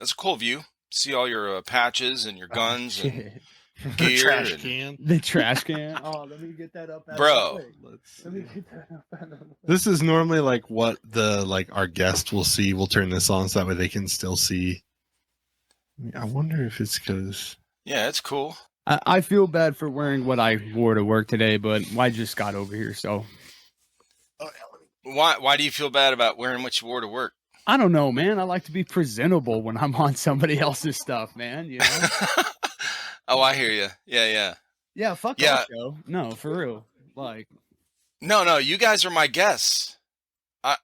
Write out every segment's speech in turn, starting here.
That's a cool view. See all your patches and your guns and Shit. gear. Trash and- can. The trash can. Oh, let me get that up. Bro. Let me get that up. This is normally like what our guest will see. We'll turn this on so that way they can still see. I wonder if it's because. Yeah, it's cool. I feel bad for wearing what I wore to work today, but I just got over here, so. Why do you feel bad about wearing what you wore to work? I don't know, man. I like to be presentable when I'm on somebody else's stuff, man. You know? Oh, I hear you. Yeah. Yeah, fuck Yeah. our show. No, for real. Like, No, you guys are my guests.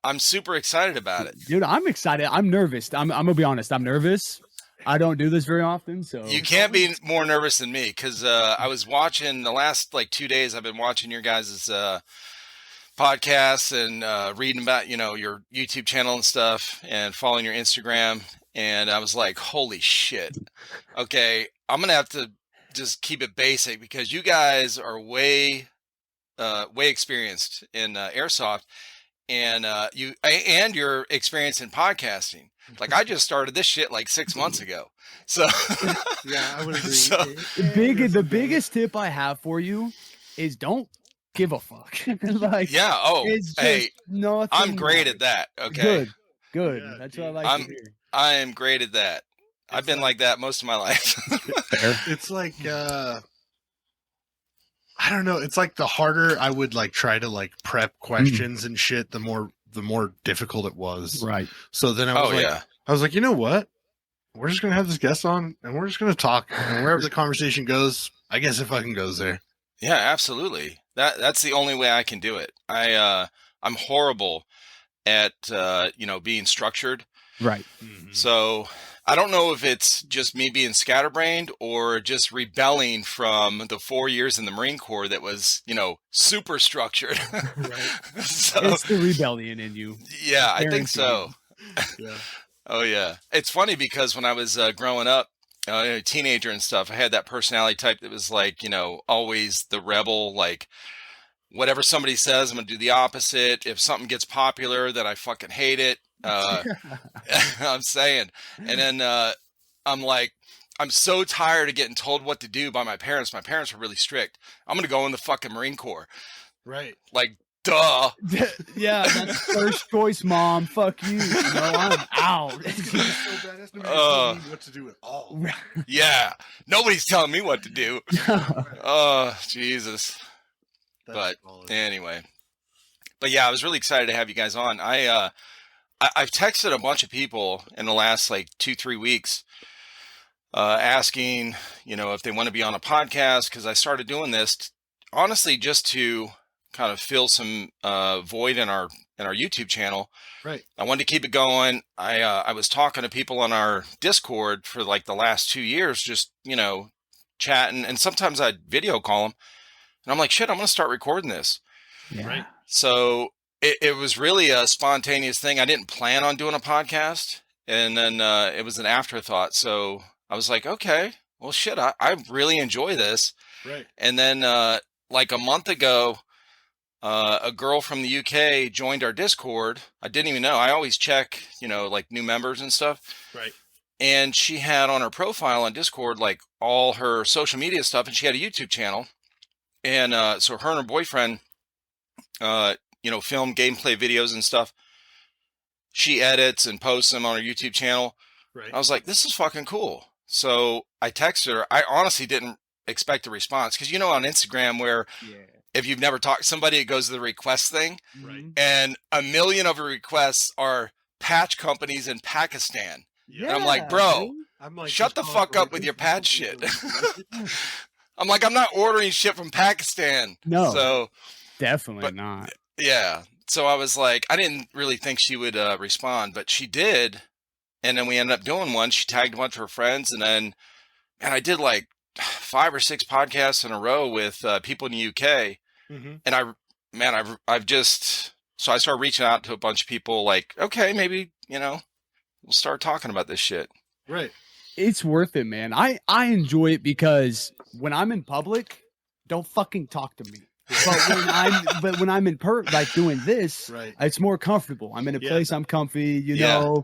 I'm super excited about it. dude, I'm excited. I'm nervous. I'm gonna be honest. I'm nervous. I don't do this very often, so You can't be more nervous than me because I was watching the last 2 days. I've been watching your guys' podcasts and reading about your YouTube channel and stuff, and following your Instagram. And I was like, holy shit. Okay, I'm gonna have to just keep it basic because you guys are way experienced in Airsoft, and your experience in podcasting. Like, I just started this shit 6 months ago. So Yeah, I would agree. So- the biggest tip I have for you is don't give a fuck. Like, yeah. Oh, it's just hey, nothing. I'm great at that. Okay, Good. Yeah, That's what I dude. like to hear. I am great at that. I've been like that most of my life. It's like I don't know. It's like the harder I would try to prep questions and shit, the more difficult it was. Right. So then I was like, you know what? We're just gonna have this guest on, and we're just gonna talk, and wherever the conversation goes, I guess it fucking goes there. Yeah, absolutely. That's the only way I can do it. I'm horrible at being structured. Right. So I don't know if it's just me being scatterbrained or just rebelling from the 4 years in the Marine Corps that was, super structured. So, It's the rebellion in you. yeah, I think so. Yeah. Oh, yeah. It's funny because when I was growing up, a teenager and stuff, I had that personality type that was always the rebel, whatever somebody says, I'm going to do the opposite. If something gets popular, then I fucking hate it. I'm saying. And then I'm so tired of getting told what to do by my parents. My parents were really strict. I'm going to go in the fucking Marine Corps. Right. Duh. Yeah, that's first choice, mom. Fuck you. I'm out. What to do at all. Yeah. Nobody's telling me what to do. Oh, Jesus. But anyway. But yeah, I was really excited to have you guys on. I've texted a bunch of people in the last 2-3 weeks asking, if they want to be on a podcast, because I started doing this honestly just to kind of fill some void in our YouTube channel. Right. I wanted to keep it going. I was talking to people on our Discord for the last 2 years, just chatting, and sometimes I'd video call them, and I'm like, shit, I'm gonna start recording this. Yeah. Right. So it was really a spontaneous thing. I didn't plan on doing a podcast, and then it was an afterthought. So I was like, okay, well, shit, I really enjoy this. Right. And then a month ago, a girl from the UK joined our Discord. I didn't even know. I always check, new members and stuff. Right. And she had on her profile on Discord, all her social media stuff, and she had a YouTube channel. And so her and her boyfriend, film gameplay videos and stuff. She edits and posts them on her YouTube channel. Right. I was like, this is fucking cool. So I texted her. I honestly didn't expect a response because, on Instagram where if you've never talked to somebody, it goes to the request thing. Right. And 1 million of her requests are patch companies in Pakistan. Yeah. And I'm like, bro, I'm shut the fuck up with your patch shit. I'm like, I'm not ordering shit from Pakistan. No. So Definitely not. yeah. So I was like, I didn't really think she would respond, but she did. And then we ended up doing one. She tagged a bunch of her friends, and then, man, I did 5 or 6 podcasts in a row with people in the UK. Mm-hmm. And so I started reaching out to a bunch of people okay, maybe, we'll start talking about this shit. Right. It's worth it, man. I enjoy it because when I'm in public, don't fucking talk to me. But when I'm in doing this, Right. it's more comfortable. I'm in a place I'm comfy, Yeah.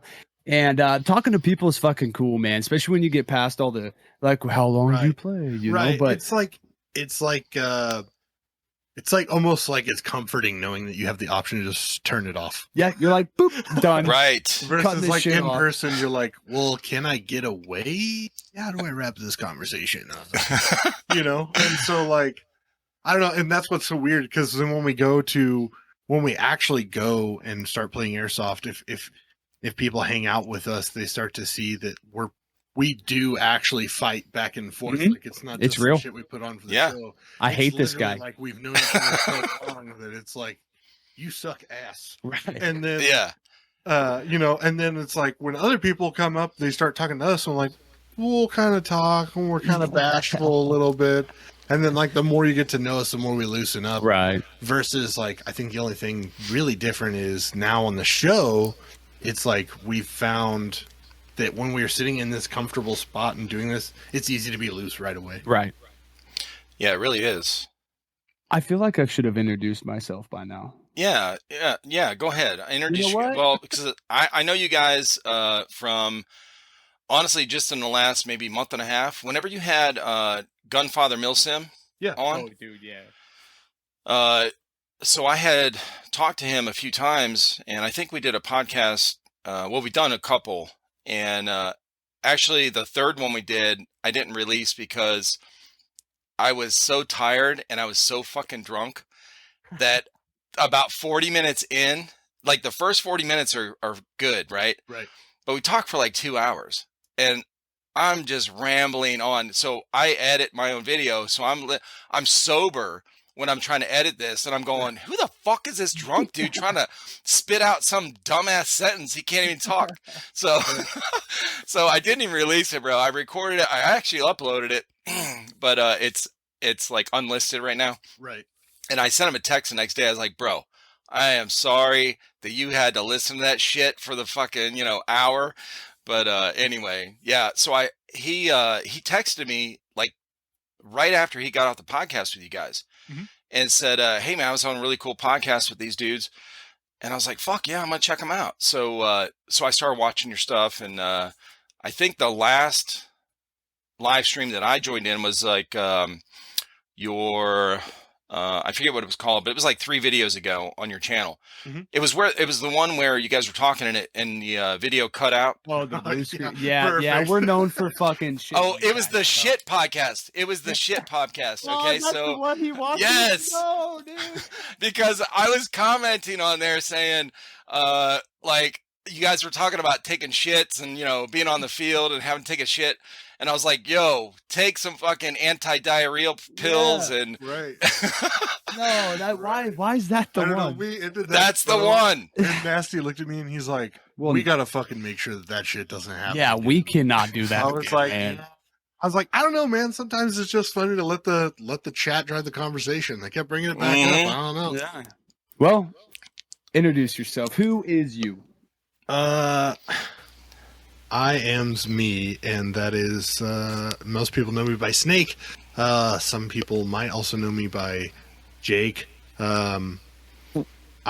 And talking to people is fucking cool, man. Especially when you get past all the like, how long do you play? You know, but it's like almost like it's comforting knowing that you have the option to just turn it off. yeah, you're like, boop, done. Right. Versus like in off. person, you're like, well, can I get away? How do I wrap this conversation up? You know? And so like, I don't know. And that's what's so weird because then when we actually go and start playing Airsoft, if people hang out with us, they start to see that we do actually fight back and forth. Mhm. Like it's not It's just real. the shit we put on for the Yeah. show. I It's hate this guy. literally like we've known each other so long that it's like you suck ass. Right. And then Yeah. you know, and then it's like when other people come up, they start talking to us, and like we'll kind of talk and we're kind of bashful a little bit. And then like the more you get to know us, the more we loosen up. Right. Versus like I think the only thing really different is now on the show, it's like we've found that when we are sitting in this comfortable spot and doing this, it's easy to be loose right away. Right. Yeah, it really is. I feel like I should have introduced myself by now. Yeah. Go ahead. Introduce You know what? Well, because I know you guys from honestly just in the last maybe month and a half. Whenever you had Gunfather Milsim Yeah. on, dude, yeah. so I had talked to him a few times, and I think we did a podcast. Well, we've done a couple, and actually the third one we did, I didn't release because I was so tired and I was so fucking drunk that about 40 minutes in, like the first 40 minutes are good, right? Right. But we talked for like 2 hours, and I'm just rambling on. So I edit my own video, so I'm sober when I'm trying to edit this, and I'm going, who the fuck is this drunk dude trying to spit out some dumbass sentence? He can't even talk. So, so I didn't even release it, bro. I recorded it. I actually uploaded it, but it's like unlisted right now. Right. And I sent him a text the next day. I was like, bro, I am sorry that you had to listen to that shit for the fucking, hour. But anyway, yeah. So he texted me like right after he got off the podcast with you guys, and said, hey man, I was on a really cool podcast with these dudes. And I was like, fuck yeah, I'm gonna check them out. So so I started watching your stuff, and I think the last live stream that I joined in was like your I forget what it was called, but it was like 3 videos ago on your channel. It was the one where you guys were talking in it, and the video cut out. Oh, the blue screen. Yeah, Yeah, perfect. we're known for fucking shit. Oh, it was the shit podcast. It was the shit podcast. Okay, that's so the one he wants. yes. No, dude. because I was commenting on there saying, like you guys were talking about taking shits and being on the field and having to take a shit, and I was like, yo, take some fucking anti-diarrheal pills and Right. No, why is that the I don't know. one? We ended that. that's the one. And Nasty looked at me and he's like, Well, we gotta fucking make sure that shit doesn't happen. yeah, we cannot do that. I was again, like, man. I don't know, man. Sometimes it's just funny to let the chat drive the conversation. They kept bringing it back Mhm. up. I don't know. Yeah. Well, introduce yourself. Who is you? I am's me, and that is most people know me by Snake. Some people might also know me by Jake. I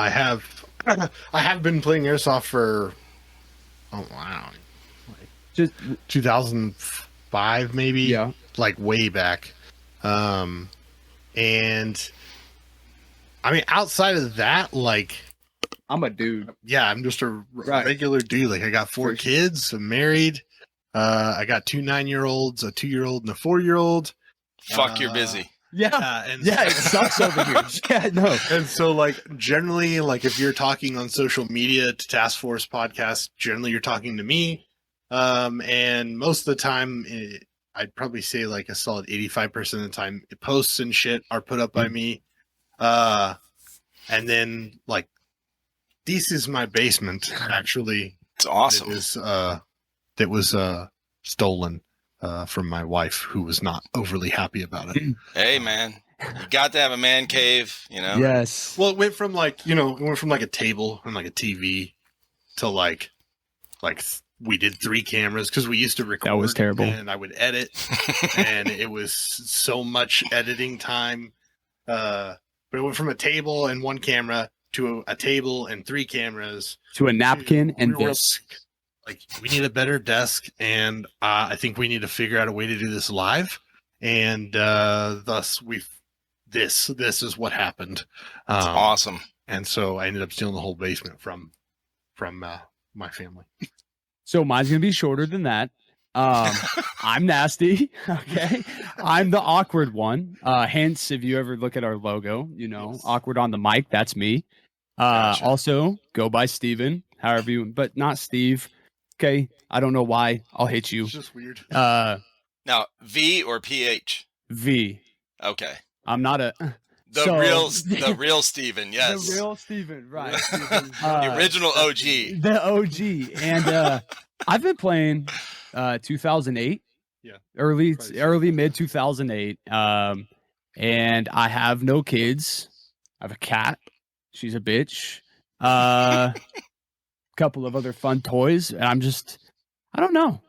have been playing Airsoft for Just 2005 maybe. yeah. Like way back. And I mean outside of that, like I'm a dude. yeah, I'm just a Right. regular dude. Like I got 4 kids, I'm married. I got 2 9-year-olds, a 2-year-old, and a 4-year-old. Fuck, you're busy. Yeah. And Yeah, it sucks over here. Yeah, no. And so, like, generally, like, if you're talking on social media to Task Force Podcast, generally you're talking to me. And most of the time, I'd probably say like a solid 85% of the time, posts and shit are put up by me. And then, like, this is my basement, actually. It's awesome. That was stolen from my wife, who was not overly happy about it. Hey man, you got to have a man cave, Yes. Well, it went from like a table and like a TV to like we did 3 cameras because we used to record. That was terrible. And I would edit, and it was so much editing time. But it went from a table and 1 camera to a table and 3 cameras To a napkin and we were- this. like, we need a better desk, and I think we need to figure out a way to do this live. And thus this is what happened. Awesome. And so I ended up stealing the whole basement from my family. So mine's gonna be shorter than that. I'm nasty. Okay, I'm the awkward one. Hence, if you ever look at our logo, you know, Yes. awkward on the mic. That's me. Gotcha. Also, go by Steven, however you, but not Steve. Okay, I don't know why. I'll hit you. It's just weird. Now, V or PH? V. Okay. I'm not a The So- real Steven, yes. the real Steven, right? The original OG. The OG, and I've been playing 2008, Yeah. early mid 2008, and I have no kids. I have a cat. She's a bitch. Couple of other fun toys, and I don't know.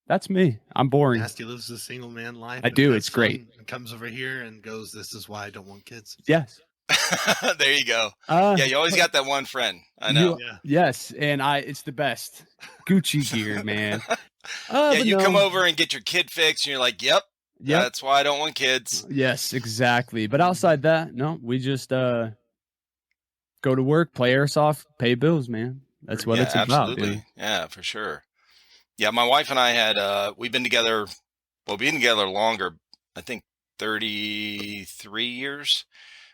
That's me. I'm boring. Nasty lives a single man life. I and do, has it's great. fun and comes over here and goes, "This is why I don't want kids." Yes. There you go. Yeah, you always got that one friend. I know. Yeah. Yes, and it's the best. Gucci gear, man. Yeah, But you no. come over and get your kid fixed, and you're like, "Yep, Yep. that's why I don't want kids." Yes, exactly. But outside that, no, we just go to work, play airsoft, pay bills, man. That's what Yeah, it's about, absolutely. dude. Yeah, for sure. Yeah, my wife and I had we've been together. Well, been together longer. I think 33 years.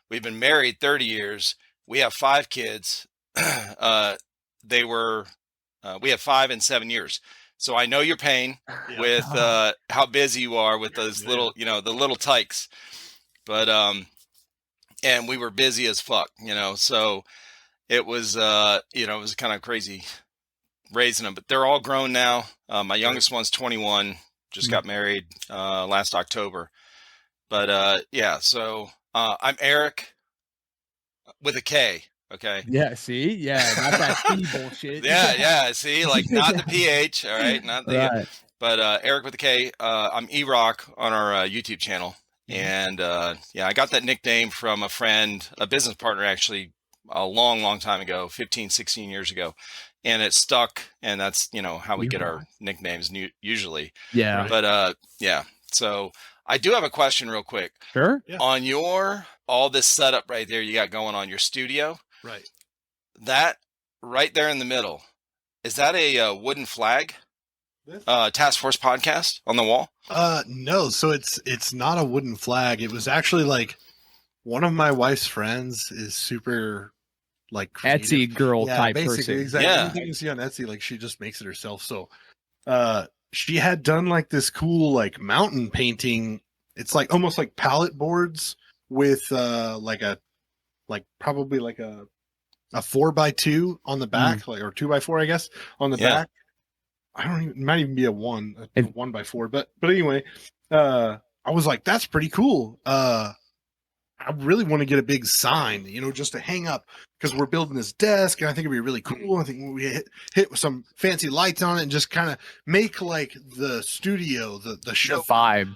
We've been married 30 years. We have 5 kids. We have 5 and 7 years. So I know your pain Yeah. with how busy you are with those Yeah. little, the little tykes. But and we were busy as fuck, so it was it was kind of crazy raising them, but they're all grown now. My youngest one's 21, just got married last October. But yeah, so I'm Eric with a K. Okay. Yeah, see? Yeah, not that C bullshit. Yeah. See, like not the PH. All right, not the. Right. But Eric with a K. I'm E-Rock on our YouTube channel, and I got that nickname from a friend, a business partner, actually, a long time ago, 15, 16 years ago, and it stuck. And that's how we get our nicknames usually. Yeah. But yeah. So I do have a question, real quick. Sure. Yeah. On all this setup right there you got going on your studio. Right. That right there in the middle, is that a wooden flag? This? Task Force podcast on the wall? No. So it's not a wooden flag. It was actually like one of my wife's friends is super like creative. Etsy girl type basically, person. exactly. Yeah. Anything you see on Etsy, like she just makes it herself. So, she had done like this cool like mountain painting. It's like almost like pallet boards with probably like a 4x2 on the back, like, or 2x4, I guess, on the Yeah. back. It might even be a 1x4, but anyway, I was like, that's pretty cool. I really want to get a big sign, just to hang up, because we're building this desk, and I think it'd be really cool. I think we hit with some fancy lights on it and just kind of make like the studio, the show, The vibe.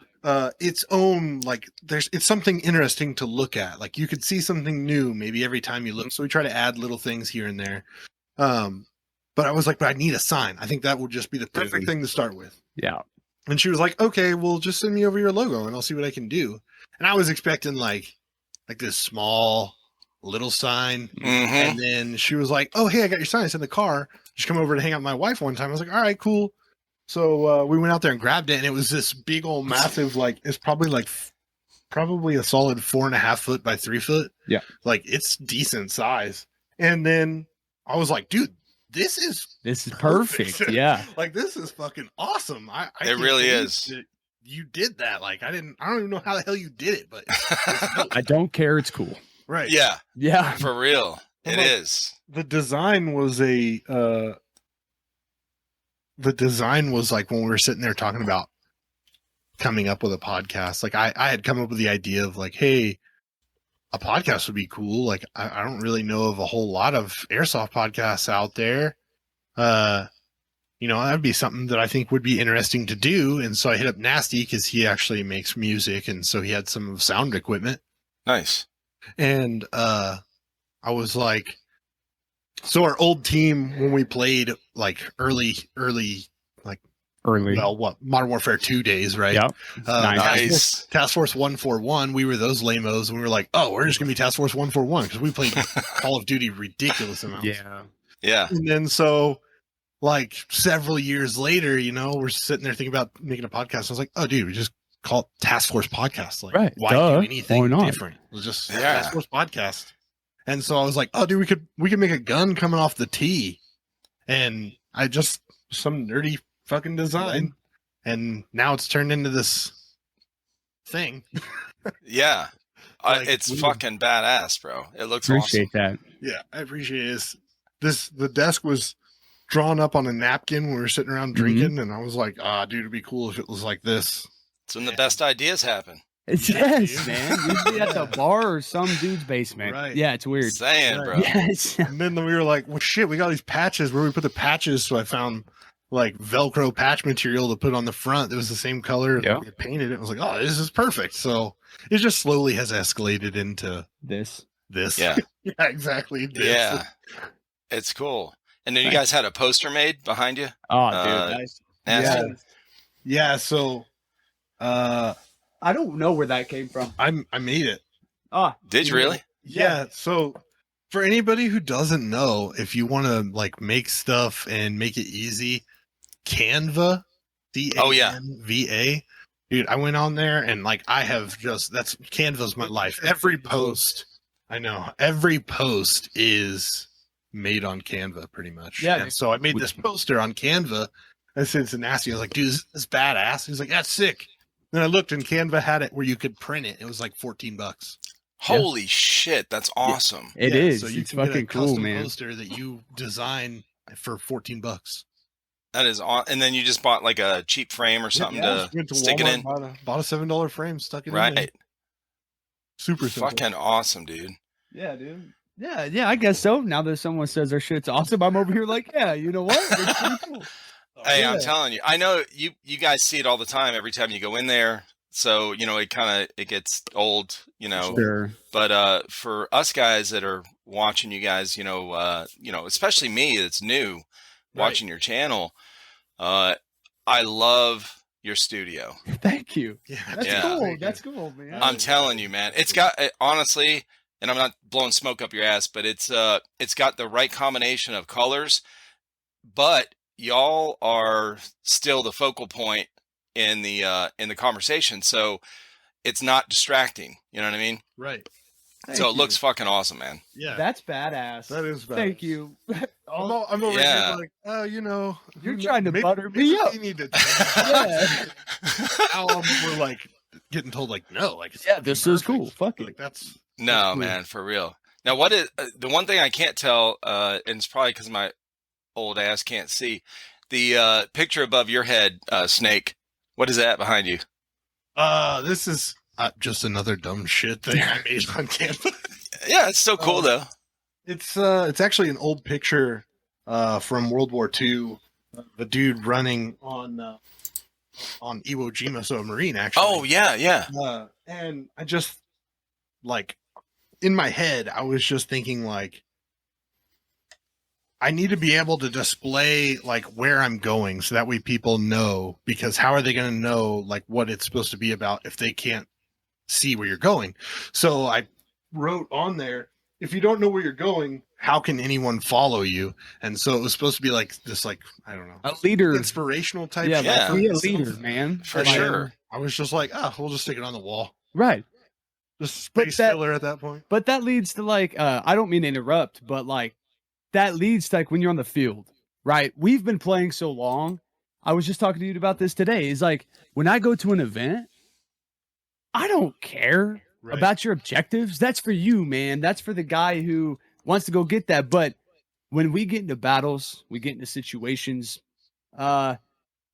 its own, like it's something interesting to look at. Like you could see something new maybe every time you look. So we try to add little things here and there. But I was like, but I need a sign. I think that would just be the perfect thing to start with. Yeah. And she was like, okay, well, just send me over your logo and I'll see what I can do. And I was expecting like this small little sign. Mm-hmm. And then she was like, oh, hey, I got your sign. It's in the car. Just come over to hang out with my wife one time. I was like, all right, cool. So we went out there and grabbed it, and it was this big old massive, like, it's probably a solid 4.5 foot by 3 foot. Yeah. Like, it's decent size. And then I was like, dude, this is perfect. Yeah. like, this is fucking awesome. I It can't really believe is. that you did that. Like, I don't even know how the hell you did it, but I don't care. It's cool. right. Yeah, Yeah. for real. I'm It like- is. The design was like when we were sitting there talking about coming up with a podcast, like I had come up with the idea of like, hey, a podcast would be cool. Like I don't really know of a whole lot of airsoft podcasts out there. That'd be something that I think would be interesting to do. And so I hit up Nasty because he actually makes music, and so he had some sound equipment. Nice. And I was like, so our old team, when we played, like early Early. well, what Modern Warfare 2 days, right? Yep. Nice. Task Force 141, we were those lamos, and we were like, oh, we're just gonna be Task Force 141 because we played Call of Duty ridiculous amounts. Yeah. Yeah. And then so like several years later, you know, we're sitting there thinking about making a podcast. I was like, oh dude, we just call it Task Force Podcast. Like, Right. why Duh. do anything Why not? different? It was just Yeah. Task Force Podcast. And so I was like, oh dude, we could make a gun coming off the T. And I just some nerdy fucking design. And now it's turned into this thing. Yeah. Like, It's we- fucking badass, bro. It looks Appreciate that. Yeah, I appreciate it. The desk was drawn up on a napkin when we were sitting around drinking, and I was like, dude, it'd be cool if it was like this. It's when the best ideas happen. Yes, dude. man. Usually at the bar or some dude's basement. Right. Yeah, it's weird. Saying, Right. bro. Yes. And then we were like, well, shit, we got these patches. Where do we put the patches? So I found like Velcro patch material to put on the front that was the same color. Yeah. We painted it. I was like, oh, this is perfect. So it just slowly has escalated into This. this. Yeah. Yeah, exactly. This. Yeah. It's cool. And then you guys had a poster made behind you? Oh, Uh, dude. Nice. Nasty? Yeah. Yeah. So I don't know where that came from. I made it. Ah, Did you really? Yeah. So for anybody who doesn't know, if you want to like make stuff and make it easy, Canva, Oh, yeah. CANVA. Dude, I went on there and like I have just that's Canva's my life. Every post, I know, every post is made on Canva pretty much. Yeah. And so I made this poster on Canva. I said to Nasty, I was like, dude, this is badass. He's like, that's sick. Then I looked and Canva had it where you could print it. It was like $14. Holy shit. That's awesome. It Yeah, is. So you It's can get a fucking cool, custom man. poster that you design for $14. That is and then you just bought like a cheap frame or something Yeah, just went to stick it Walmart, in. Bought a $7 frame, stuck it in. Right. There. Super simple. Fucking awesome, dude. Yeah, dude. Yeah, I guess so. Now that someone says their shit's awesome, I'm over here like, yeah, you know what? It's pretty cool. Hey, Yeah. I'm telling you, I know you guys see it all the time every time you go in there. So, you know, it gets old, you know, Sure. but for us guys that are watching you guys, you know, especially me that's new watching your channel, I love your studio. Thank you. Yeah, That's Yeah. cool. That's cool, man. I'm telling you, man, it's got honestly, and I'm not blowing smoke up your ass, but it's got the right combination of colors, but y'all are still the focal point in the conversation, so it's not distracting. You know what I mean? right. So it looks fucking awesome, man. Yeah, That's badass. that is bad. Thank you. I'm over Yeah. here like, oh, you know, You're trying to butter me maybe up. we need to. Yeah. Now we're like getting told like, no, like it's Yeah, this is perfect. cool. Fuck it. Like that's No, cool. man, for real. Now, what is the one thing I can't tell, and it's probably because my old ass can't see, the picture above your head, Snake. What is that behind you? this is just another dumb shit thing I made on Canva. Yeah, it's still cool though. It's actually an old picture from World War II. The dude running on Iwo Jima, so a Marine actually. Oh yeah, yeah. And I just like in my head, I was just thinking like I need to be able to display like where I'm going so that way people know, because how are they going to know like what it's supposed to be about if they can't see where you're going? So I wrote on there, if you don't know where you're going, how can anyone follow you? And so it was supposed to be like this, like, I don't know, A leader. inspirational type Yeah, shit Yeah. for be a myself. leader, man. For Like, sure. I was just like, we'll just stick it on the wall. Right. Just But space that- filler at that point. But that leads to like, I don't mean to interrupt, but like that leads to like when you're on the field, right? We've been playing so long. I was just talking to you about this today. Is like when I go to an event, I don't care Right. about your objectives. That's for you, man. That's for the guy who wants to go get that. But when we get into battles, we get into situations,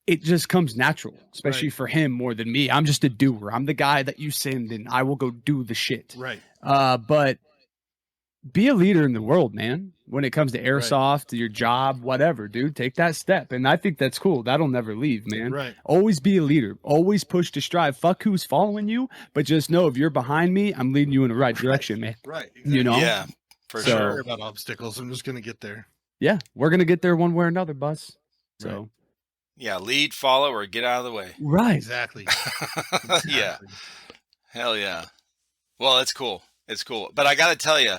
it just comes natural, especially Right. for him more than me. I'm just a doer. I'm the guy that you send and I will go do the shit. Right. But be a leader in the world, man. When it comes to airsoft, your job, whatever, dude, take that step. And I think that's cool. That'll never leave, man. Right. Always be a leader. Always push to strive. Fuck who's following you, but just know if you're behind me, I'm leading you in the right direction, man. Right. You know? Yeah, for So- Don't worry sure. about obstacles. I'm just gonna get there. Yeah, we're gonna get there one way or another, Bus. So Right. Yeah, lead, follow, or get out of the way. right. Exactly. Yeah, hell yeah. Well, it's cool. It's cool. But I got to tell you,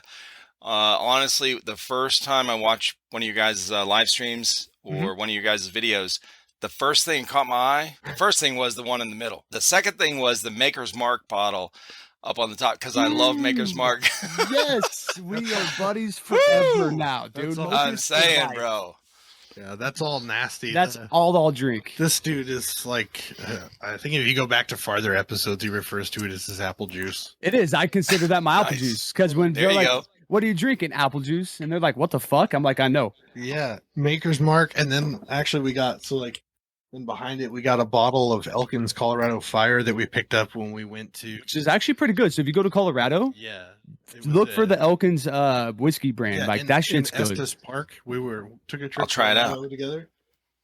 honestly, the first time I watched one of you guys' live streams or one of your guys' videos, the first thing caught my eye. The first thing was the one in the middle. The second thing was the Maker's Mark bottle up on the top because I love Maker's Mark. Yes, we are buddies forever now, dude. That's all I'm Moses for saying, life. bro. Yeah, that's all nasty. That's all I'll drink. This dude is like, I think if you go back to farther episodes, he refers to it as his apple juice. It is. I consider that my apple Nice. juice because when There they're you like, go. "What are you drinking?" Apple juice, and they're like, "What the fuck?" I'm like, "I know." Yeah, Maker's Mark, and then actually we got and behind it we got a bottle of Elkins Colorado Fire that we picked up when we went to. Which is actually pretty good. So if you go to Colorado, Yeah, it was look for the Elkins whiskey brand. Like that shit's in good. Estes Park. We took a trip. I'll try it to out. Colorado together.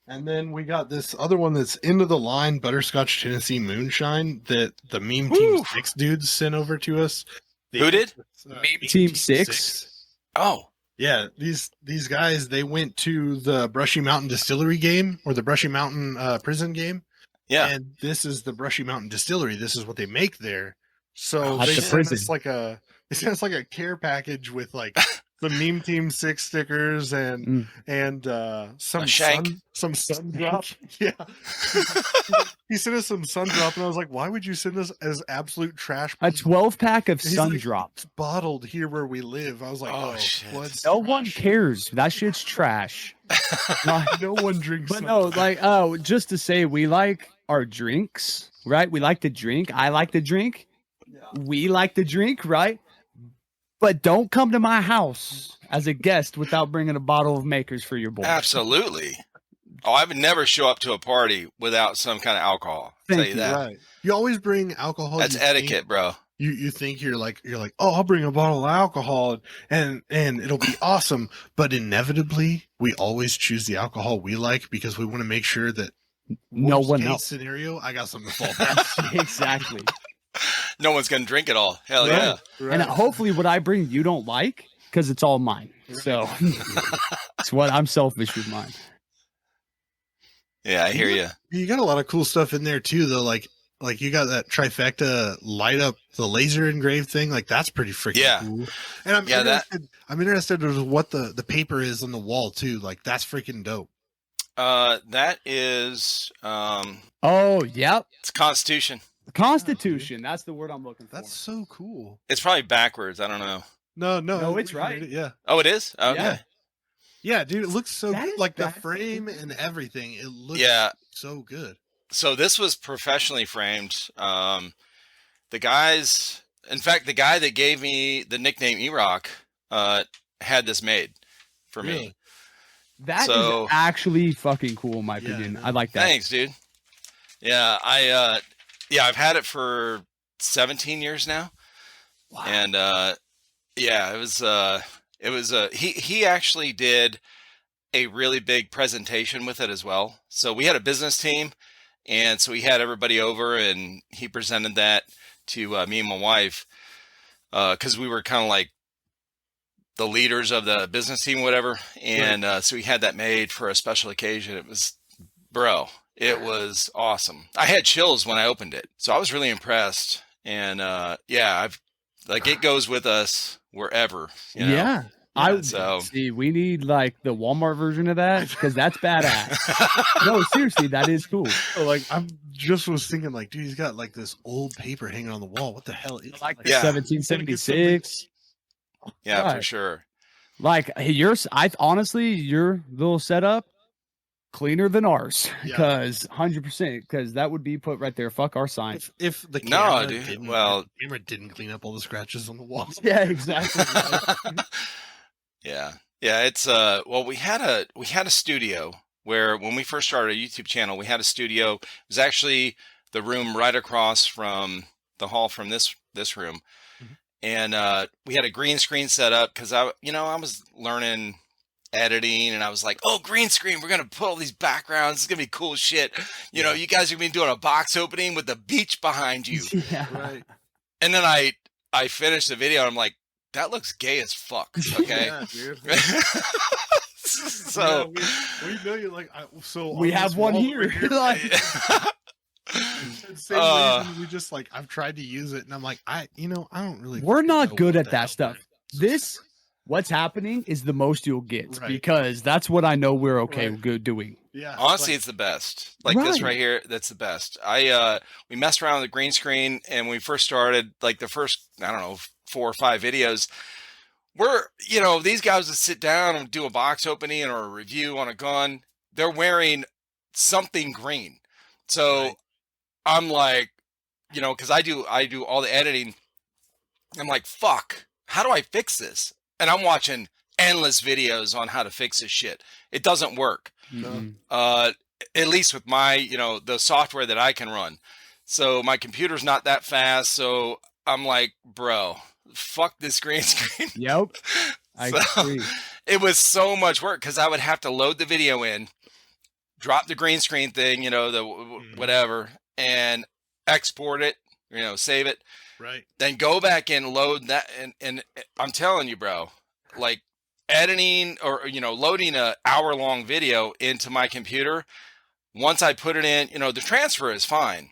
And then we got this other one that's end of the line Butterscotch Tennessee Moonshine that the Meme Team Woo! 6 dudes sent over to us. Who did? Meme Team 6? Oh, Yeah, these guys, they went to the Brushy Mountain Distillery game or the Brushy Mountain prison game. yeah. And this is the Brushy Mountain Distillery. This is what they make there. So At they the sent prison. us they sent us like a care package with like the Meme Team 6 stickers and some A shank. some sun drop. Yeah. He sent us some sun drop and I was like, why would you send us as absolute trash? A 12-pack of He's Sun like, Drop. It's bottled here where we live. I was like, Oh, oh, shit. what's No one cares. That shit's trash. no one drinks. But Sun no, Drop. like, just to say, we like our drinks, right? We like to drink. I like to drink. We like to drink, right? But don't come to my house as a guest without bringing a bottle of Makers for your boy. Absolutely. Oh, I would never show up to a party without some kind of alcohol. I'll tell Thank you you. that. Right. You always bring alcohol. That's you think- etiquette, bro. You think you're like, oh, I'll bring a bottle of alcohol and it'll be awesome. But inevitably, we always choose the alcohol we like because we want to make sure that No worst one case else. scenario, I got something to fall back. Exactly. No one's gonna drink it all. Hell Right. yeah. And hopefully what I bring you don't like because it's all mine. So it's what I'm selfish with mine. Yeah, I hear you. You got a lot of cool stuff in there too, though. Like you got that TriFecta light up the laser engraved thing. Like that's pretty freaking Yeah. cool. And I'm interested in what the paper is on the wall too. Like that's freaking dope. That is Oh, yep. it's Constitution. Constitution. That's the word I'm looking for. That's so cool. It's probably backwards. I don't know. No, it's we right. made it, yeah. Oh, it is? Okay. Yeah, dude, it looks so That good. is Like the bad. frame and everything. It looks Yeah. so good. So this was professionally framed. The guys, in fact, the guy that gave me the nickname E-Rock had this made for me. Really? That So- is actually fucking cool, in my Yeah, opinion. no. I like that. Thanks, dude. Yeah, I've had it for 17 years now. Wow. And he actually did a really big presentation with it as well. So we had a business team, and so he had everybody over and he presented that to me and my wife because we were kind of like the leaders of the business team, whatever. And so he had that made for a special occasion. It was awesome. I had chills when I opened it, so I was really impressed. And it goes with us wherever. You know? Yeah. I so- see. We need like the Walmart version of that because that's badass. No, seriously, that is cool. So, like I'm just was thinking like, dude, he's got like this old paper hanging on the wall. What the hell is Like that? the Yeah. 1776. Yeah, for Right. sure. Like yours, honestly, your little setup cleaner than ours Yeah. because 100% because that would be put right there. Fuck our sign. If the No, camera dude. didn't, Well- if the camera didn't clean up all the scratches on the walls. Yeah, exactly. Yeah. It's we had a studio where when we first started a YouTube channel, we had a studio. It was actually the room right across from the hall from this room. Mhm. And we had a green screen set up because I was learning editing and I was like, oh, green screen, we're gonna put all these backgrounds, it's gonna be cool shit. You know, you guys are gonna be doing a box opening with the beach behind you. Yeah. Right. And then I finished the video and I'm like, that looks gay as fuck. Okay. Yeah, dude. So we know you like. So We on have this one wall here. over Like, same reason we just like I've tried to use it, and I'm like, I don't really. we're fucking not know good what at the that hell stuff. we're- This, what's happening is the most you'll get Right. because that's what I know we're okay Right. good doing. Yeah, honestly, like, it's the best. Like this Right. right here, that's the best. We messed around with the green screen, and when we first started, like the first, I don't know, 4 or 5 videos, these guys that sit down and do a box opening or a review on a gun, they're wearing something green. So Right. I'm like, because I do all the editing. I'm like, fuck, how do I fix this? And I'm watching endless videos on how to fix this shit. It doesn't work. Mhm. At least with my, the software that I can run. So my computer's not that fast. So I'm like, bro, fuck this green screen. Yep. I So, agree. it was so much work because I would have to load the video in, drop the green screen thing, whatever, and export it, save it, right. then go back and load that. And I'm telling you, bro, like editing or, loading a hour-long video into my computer, once I put it in, the transfer is fine.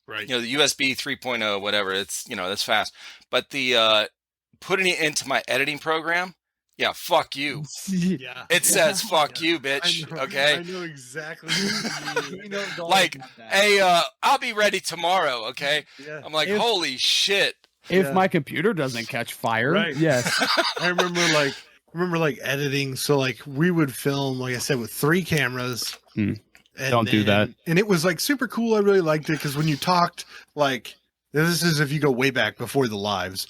Right. The USB 3.0, whatever, it's, that's fast. But the putting it into my editing program, yeah, fuck you. Yeah. It says fuck Yeah. you, bitch. I Okay. know exactly what you mean. Like, hey, I'll be ready tomorrow. Okay. Yeah. I'm like, If- holy shit. If Yeah. my computer doesn't catch fire, Right. yes. I remember like editing. So like we would film, like I said, with 3 cameras. Hmm. And Don't do that. And it was like super cool. I really liked it because when you talked, like this is if you go way back before the lives,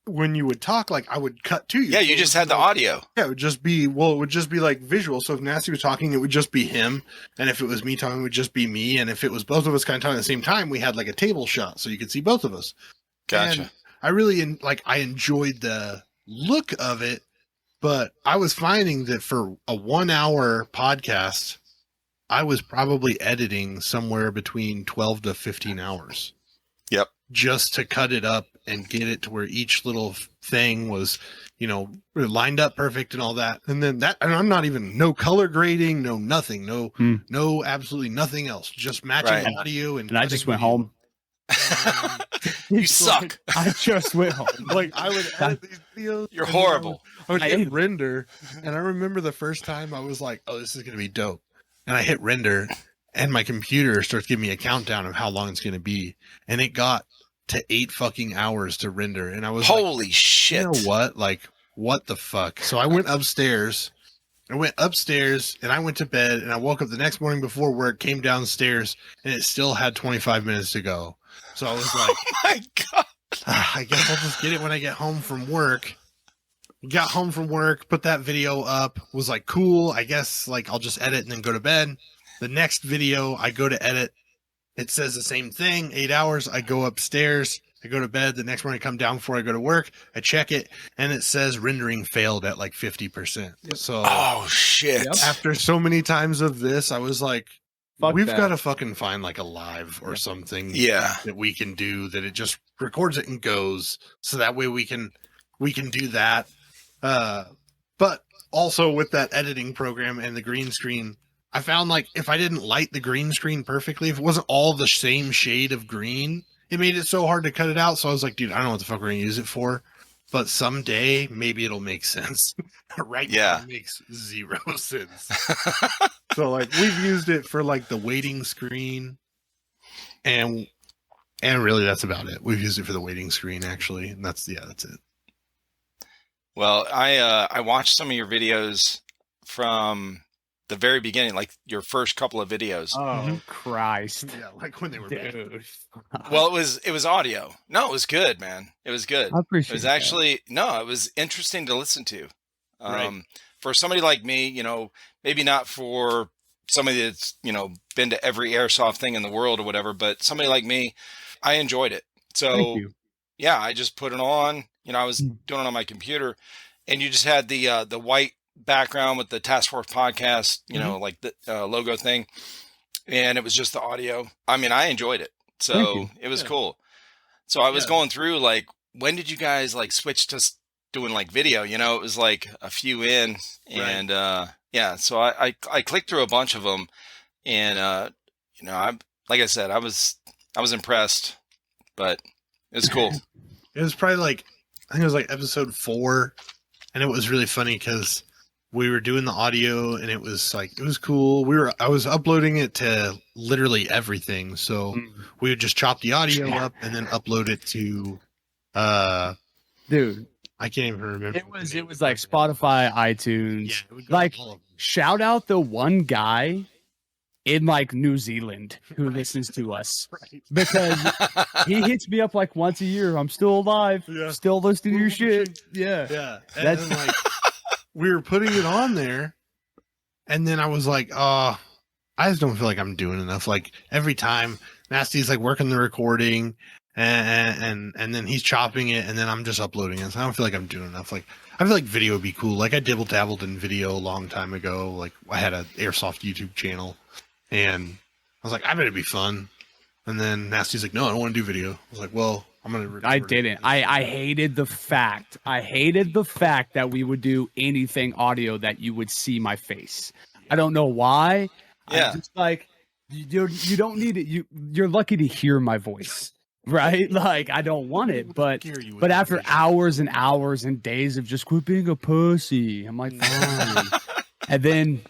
when you would talk, like I would cut to you. Yeah, So you it just would had be the like- audio. Yeah, it would just be like visual. So if Nasty was talking, it would just be him, and if it was me talking, it would just be me, and if it was both of us kind of talking at the same time, we had like a table shot so you could see both of us. Gotcha. And I really I enjoyed the look of it, but I was finding that for a 1-hour podcast, I was probably editing somewhere between 12 to 15 hours. Yep. Just to cut it up and get it to where each little thing was, lined up perfect and all that. And then and I'm not even no color grading, no nothing, no absolutely nothing else. Just matching Right. audio And I just cutting went home. video. You suck. I just went home. Like I would edit these videos. You're and then horrible. I would I hit hate- render, and I remember the first time I was like, "Oh, this is gonna be dope," and I hit render, and my computer starts giving me a countdown of how long it's gonna be, and it got to 8 fucking hours to render, and I was like, Holy shit. you know what? Like, what the fuck? So I went upstairs. And I went to bed, and I woke up the next morning before work, came downstairs, and it still had 25 minutes to go. So I was like, Oh my God. I guess I'll just get it when I get home from work. Got home from work, put that video up, was like, cool. I guess like I'll just edit and then go to bed. The next video I go to edit, it says the same thing, 8 hours. I go upstairs, I go to bed. The next morning I come down before I go to work. I check it, and it says rendering failed at like 50%. So Oh shit. Yep. after so many times of this, I was like, Fuck we've that. got to fucking find like a live or something Yeah. that we can do that it just records it and goes, so that way we can do that. But also with that editing program and the green screen, I found like if I didn't light the green screen perfectly, if it wasn't all the same shade of green, it made it so hard to cut it out. So I was like, dude, I don't know what the fuck we're gonna use it for, but someday maybe it'll make sense. Right Yeah. now it makes 0 sense. So like we've used it for like the waiting screen, and really that's about it. We've used it for the waiting screen actually, and that's it. Well, I watched some of your videos from the very beginning, like your first couple of videos. Oh, Christ. Yeah, like when they were bad. Dude. Well, it was audio. No, it was good, man. It was good. I appreciate It was that. actually it was interesting to listen to. Right. For somebody like me, maybe not for somebody that's, been to every airsoft thing in the world or whatever, but somebody like me, I enjoyed it. So Thank you. yeah, I just put it on, I was doing it on my computer, and you just had the white background with the Task Force podcast, like the logo thing. And it was just the audio. I mean, I enjoyed it. Thank So you. it was Yeah. cool. So I was Yeah. going through like, when did you guys like switch to doing like video, it was like a few in, and yeah, so I clicked through a bunch of them, and I like I said, I was impressed, but it was cool. It was probably like, I think it was like episode 4, and it was really funny because we were doing the audio, and it was cool. I was uploading it to literally everything, so we would just chop the audio up and then upload it to, dude, I can't even remember. it was like Spotify, iTunes. Yeah, it would go Like, to all of them. shout out the one guy in like New Zealand who listens to us, Right. because he hits me up like once a year. I'm still alive, Yeah. still listening to your shit. Yeah. Yeah, and That's- then, like, we were putting it on there, and then I was like, I just don't feel like I'm doing enough. Like, every time Nasty's like working the recording, and then he's chopping it, and then I'm just uploading it. So I don't feel like I'm doing enough. Like, I feel like video would be cool. Like, I dibble dabbled in video a long time ago. Like, I had an Airsoft YouTube channel, and I was like, I bet it'd be fun. And then Nasty's like, no, I don't want to do video. I was like, well, I'm gonna record I it. didn't. I hated the fact. I hated the fact that we would do anything audio that you would see my face. I don't know why. Yeah. I'm just like, you don't need it. You're lucky to hear my voice, right? Like, I don't want it, but Scare you with but it. after hours and hours and days of just quit being a pussy, I'm like, fine. And then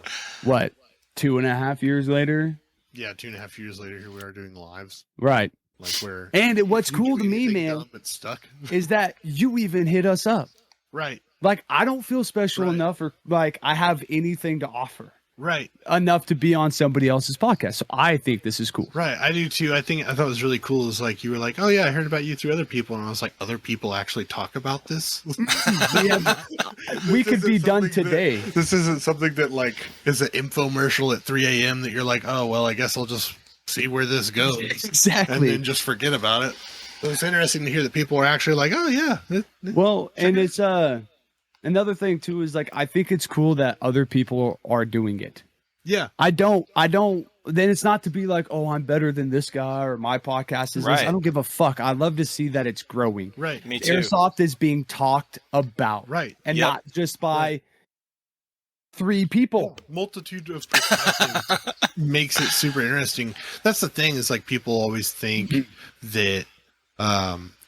what? 2.5 years later, Yeah, 2.5 years later, here we are doing lives. right? Like, where What's we cool do to me, anything man, dumb, it's stuck. is that you even hit us up. Right, Like, I don't feel special Right. enough, or like I have anything to offer right, enough to be on somebody else's podcast. So I think this is cool. right. I do too. I thought it was really cool. Is like, you were like, oh yeah, I heard about you through other people, and I was like, other people actually talk about this. We could be isn't done something today. This isn't something that like is an infomercial at 3 a.m. that you're like, oh well, I guess I'll just see where this goes, and Exactly. then just forget about it. So it's interesting to hear that people are actually like, oh yeah, Well, and it's another thing too is like I think it's cool that other people are doing it. yeah, I don't then it's not to be like, oh, I'm better than this guy or my podcast is this. Right. I don't give a fuck. I love to see that it's growing. right, Me too. Airsoft is being talked about. right. And Yep. not just by 3 people. Multitude of perspectives makes it super interesting. That's the thing, is like people always think that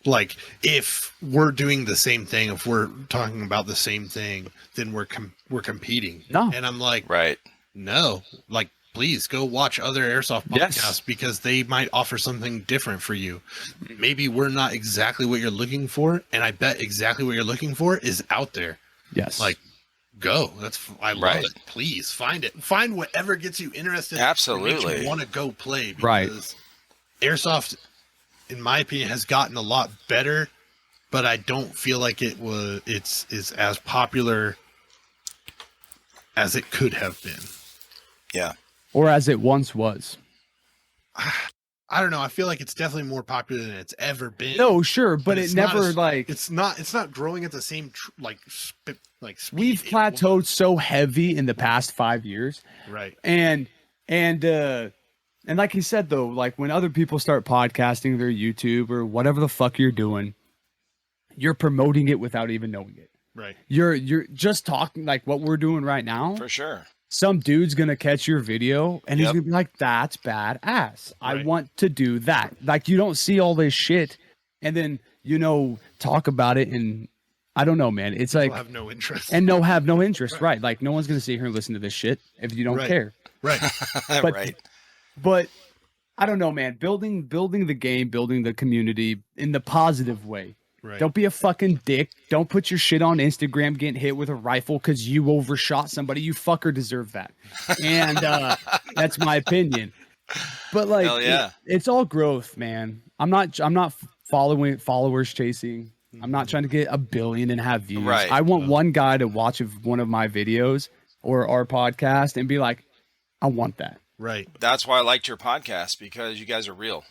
like if we're doing the same thing, if we're talking about the same thing, then we're competing. No. And I'm like, Right. no, like please go watch other Airsoft Yes. podcasts because they might offer something different for you. Maybe we're not exactly what you're looking for, and I bet exactly what you're looking for is out there. Yes. Like, go. I love Right. it. Please find it. Find whatever gets you interested. Absolutely. You want to go play. Right. Because Airsoft, in my opinion, has gotten a lot better, but I don't feel like it's as popular as it could have been. Yeah. or as it once was. I don't know. I feel like it's definitely more popular than it's ever been. No, sure, but it's it not never as- like It's not growing at the same speed we've it was. plateaued so heavy in the past 5 years. Right. And like you said though, like when other people start podcasting their YouTube or whatever the fuck you're doing, you're promoting it without even knowing it. Right. You're just talking like what we're doing right now. For sure. Some dude's gonna catch your video and he's Yep. gonna be like, "That's badass. I Right. want to do that." Like you don't see all this shit, and then talk about it, and I don't know, man. It's like People have no interest. and have no interest, right? Like no one's gonna sit here and listen to this shit if you don't Right. care. Right. But- Right. But I don't know, man. Building the game, building the community in the positive way. Right. Don't be a fucking dick. Don't put your shit on Instagram getting hit with a rifle because you overshot somebody. You fucker deserve that. And that's my opinion. But like, Hell yeah. it's all growth, man. I'm not following followers chasing. I'm not trying to get 1 billion and have views. Right. I want one guy to watch one of my videos or our podcast and be like, I want that. Right. That's why I liked your podcast, because you guys are real,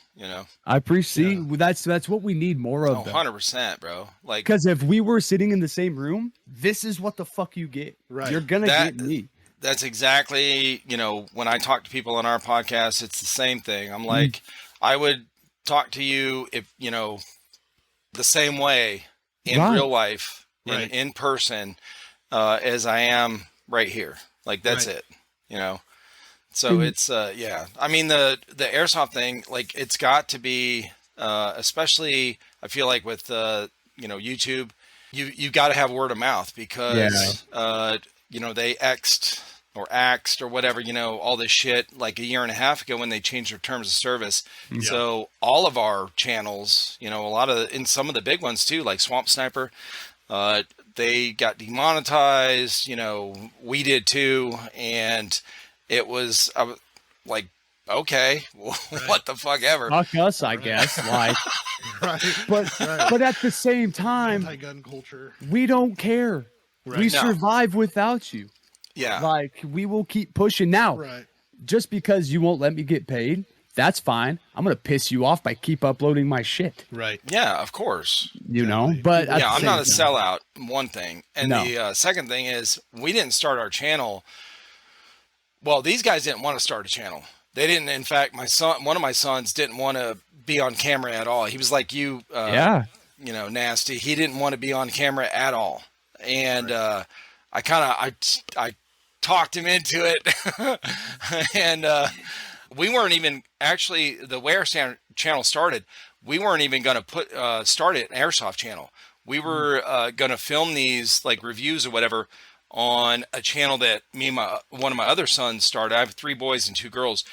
I appreciate that's what we need more of. Oh, though. 100%, bro. Like, Because if we were sitting in the same room, this is what the fuck you get. Right. You're gonna That- get me. that's exactly, when I talk to people on our podcast, it's the same thing. I'm like, I would talk to you if, the same way in Right. real life Right. in person as I am right here. Like that's Right. it, you know? So it's, yeah, I mean, the airsoft thing, like it's got to be, especially I feel like with, you know, YouTube, you got to have word of mouth because, you know, they axed or whatever, you know, all this shit like a year and a half ago when they changed their terms of service. Yeah. So all of our channels, you know, a lot of, in some of the big ones too, like Swamp Sniper, they got demonetized, you know, we did too. And it was, I was like, okay, what the fuck ever. Fuck us, I guess. Like, Right. but at the same time, Anti-gun culture. we don't care. Right. We No. survive without you. Yeah. Like, we will keep pushing. Now, Right. just because you won't let me get paid, that's fine. I'm gonna piss you off by keep uploading my shit. Right. Yeah, of course. You know, but at Yeah, the I'm not a same time- sellout, one thing. And No. the second thing is we didn't start our channel. Well, these guys didn't want to start a channel. They didn't. In fact, one of my sons didn't want to be on camera at all. He was like you, Yeah. you know, nasty. He didn't want to be on camera at all. And I talked him into it. And we weren't even actually, the way our channel started, we weren't even going to start it an Airsoft channel. We were going to film these like reviews or whatever on a channel that me and one of my other sons started. I have 3 boys and 2 girls.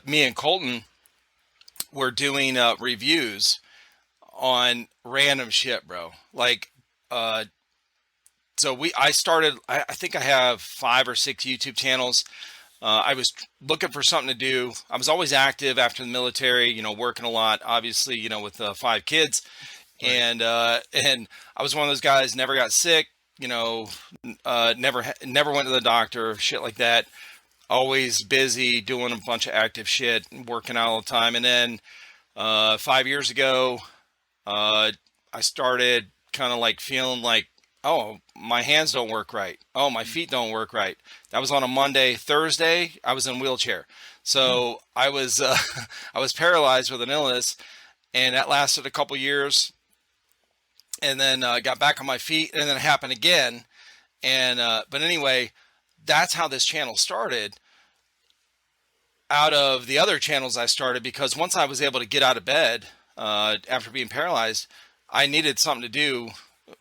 Me and Colton were doing reviews on random shit, bro. Like, so I started, I think I have 5 or 6 YouTube channels. I was looking for something to do. I was always active after the military, you know, working a lot, obviously, you know, with 5 kids. Right. And I was one of those guys, never got sick, you know, never went to the doctor, shit like that. Always busy doing a bunch of active shit, working out all the time. And then 5 years ago, I started kind of like feeling like, oh, my hands don't work right. Oh, my feet don't work right. That was on a Monday. Thursday, I was in a wheelchair. So I was I was paralyzed with an illness, and that lasted a couple years. And then got back on my feet, and then it happened again. And but anyway, that's how this channel started. Out of the other channels I started, because once I was able to get out of bed after being paralyzed, I needed something to do.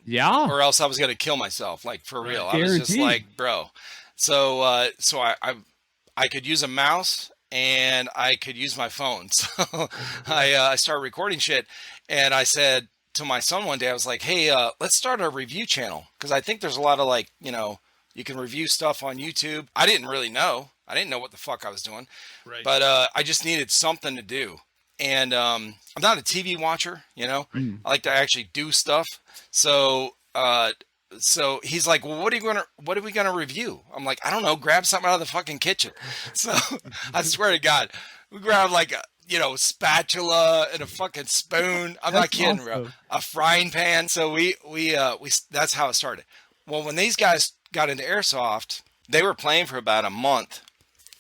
Yeah. Or else I was going to kill myself, like for real. I Guaranteed. was just like, bro. So I could use a mouse and I could use my phone. So I started recording shit, and I said to my son one day, I was like, hey, let's start a review channel, because I think there's a lot of, like, you know, you can review stuff on YouTube. I didn't really know. I didn't know what the fuck I was doing. Right. But I just needed something to do. And I'm not a TV watcher, you know. I like to actually do stuff. So so he's like, well, what are we gonna review? I'm like, I don't know, grab something out of the fucking kitchen. So I swear to God, we grabbed like a, you know, spatula and a fucking spoon. I'm not kidding, bro. A frying pan. So we that's how it started. Well, when these guys got into Airsoft, they were playing for about a month,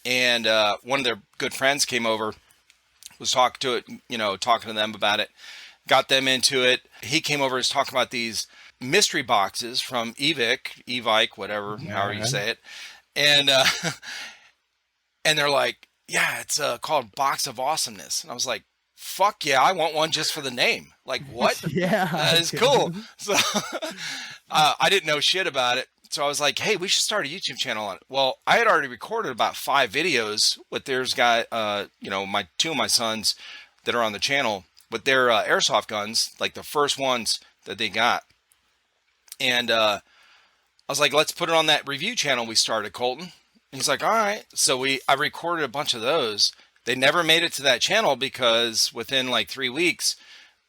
and one of their good friends came over, was talking to them about it, got them into it. He came over, was talking about these mystery boxes from Evike, whatever, however you say it. And and they're like, yeah, it's called Box of Awesomeness. And I was like, fuck yeah, I want one just for the name. Like, what? Yeah. That is cool. So I didn't know shit about it. So I was like, hey, we should start a YouTube channel on it. Well, I had already recorded about 5 videos with you know, 2 of my sons that are on the channel with their airsoft guns, like the first ones that they got. And I was like, let's put it on that review channel we started, Colton. And he's like, all right. So I recorded a bunch of those. They never made it to that channel because within like 3 weeks,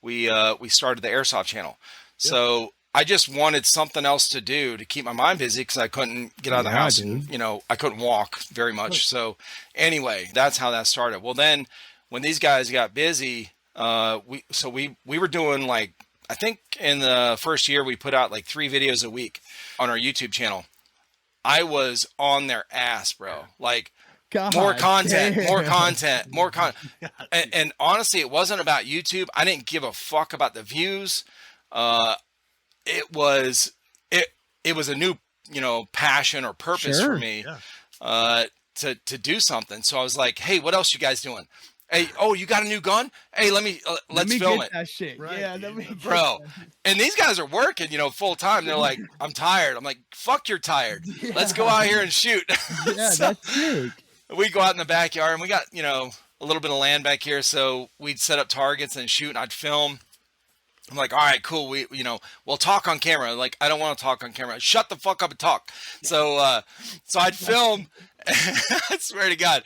we started the Airsoft channel. Yep. So I just wanted something else to do to keep my mind busy, because I couldn't get out of the house, and, you know, I couldn't walk very much. So anyway, that's how that started. Well, then when these guys got busy, we were doing, like, I think in the first year we put out like 3 videos a week on our YouTube channel. I was on their ass, bro. Like, God more content. damn. And honestly, it wasn't about YouTube. I didn't give a fuck about the views. it was a new, passion or purpose for me, to do something. So I was like, hey, what else you guys doing? Hey, oh, you got a new gun? Hey, let's film it. That shit. Right. Yeah, let me Bro. And these guys are working, full time. They're like, I'm tired. I'm like, fuck, you're tired. Yeah. Let's go out here and shoot. Yeah, So that's sick. we go out in the backyard and we got, a little bit of land back here. So we'd set up targets and shoot, and I'd film. I'm like, all right, cool. We'll talk on camera. Like, I don't want to talk on camera. Shut the fuck up and talk. So I'd film. I swear to God.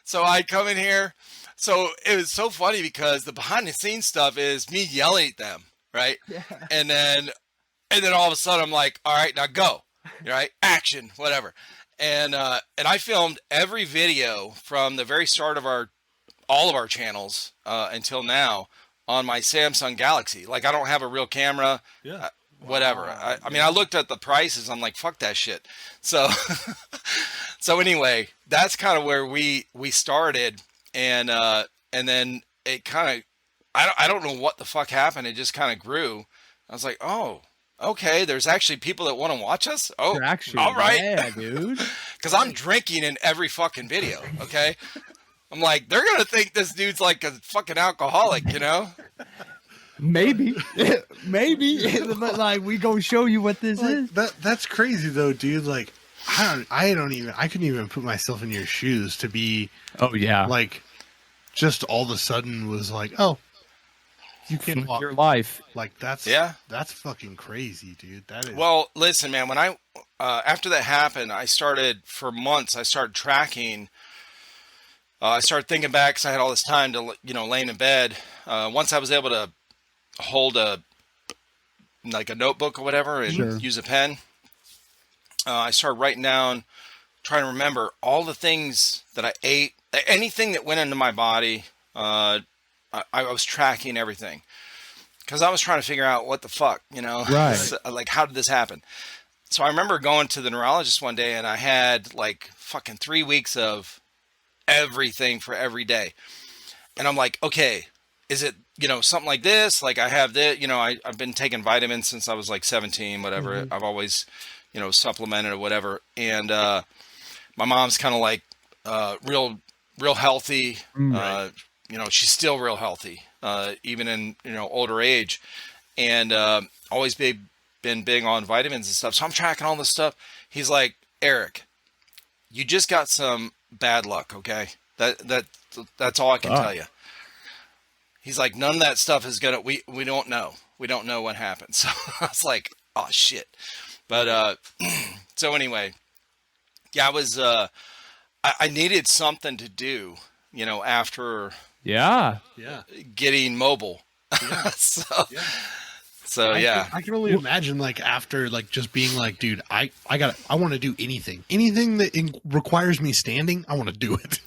So I'd come in here. So it was so funny because the behind the scenes stuff is me yelling at them, right? Yeah. And then all of a sudden I'm like, all right, now go, right? Action, whatever. And I filmed every video from the very start of all of our channels until now on my Samsung Galaxy. Like, I don't have a real camera. Yeah. Whatever. Wow. I mean, I looked at the prices. I'm like, fuck that shit. So, so anyway, that's kind of where we started. And then it kind of, I don't know what the fuck happened. It just kind of grew. I was like, oh, okay. There's actually people that want to watch us. Oh, Traction. all right. Yeah, dude. Cause I'm drinking in every fucking video. Okay. I'm like, they're going to think this dude's like a fucking alcoholic, Maybe. But like, we gonna show you what this is. That's crazy though, dude. Like, I couldn't even put myself in your shoes to be Oh yeah. like, just all of a sudden was like, oh, you can walk your life. like that's fucking crazy, dude. That is Well, listen, man, when I, after that happened, for months, I started tracking. I started thinking back because I had all this time to, laying in bed. Once I was able to hold a notebook or whatever and use a pen, I started writing down, trying to remember all the things that I ate, anything that went into my body. I was tracking everything because I was trying to figure out what the fuck, Right. So, like, how did this happen? So I remember going to the neurologist one day and I had like fucking 3 weeks of everything for every day. And I'm like, okay, is it, something like this? Like, I have this, I've been taking vitamins since I was like 17, whatever. Mm-hmm. I've always, supplemented or whatever. And, my mom's kind of like, real healthy. Right. She's still real healthy, even in, older age, and, always been big on vitamins and stuff. So I'm tracking all this stuff. He's like, Eric, you just got some bad luck. Okay. That's all I can tell you. He's like, none of that stuff is gonna, we don't know. We don't know what happened. So I was like, oh shit. But, so anyway, yeah, I needed something to do, after Yeah. getting mobile. Yeah. So yeah. I can only imagine like after like just being like, dude, I want to do anything that requires me standing. I want to do it.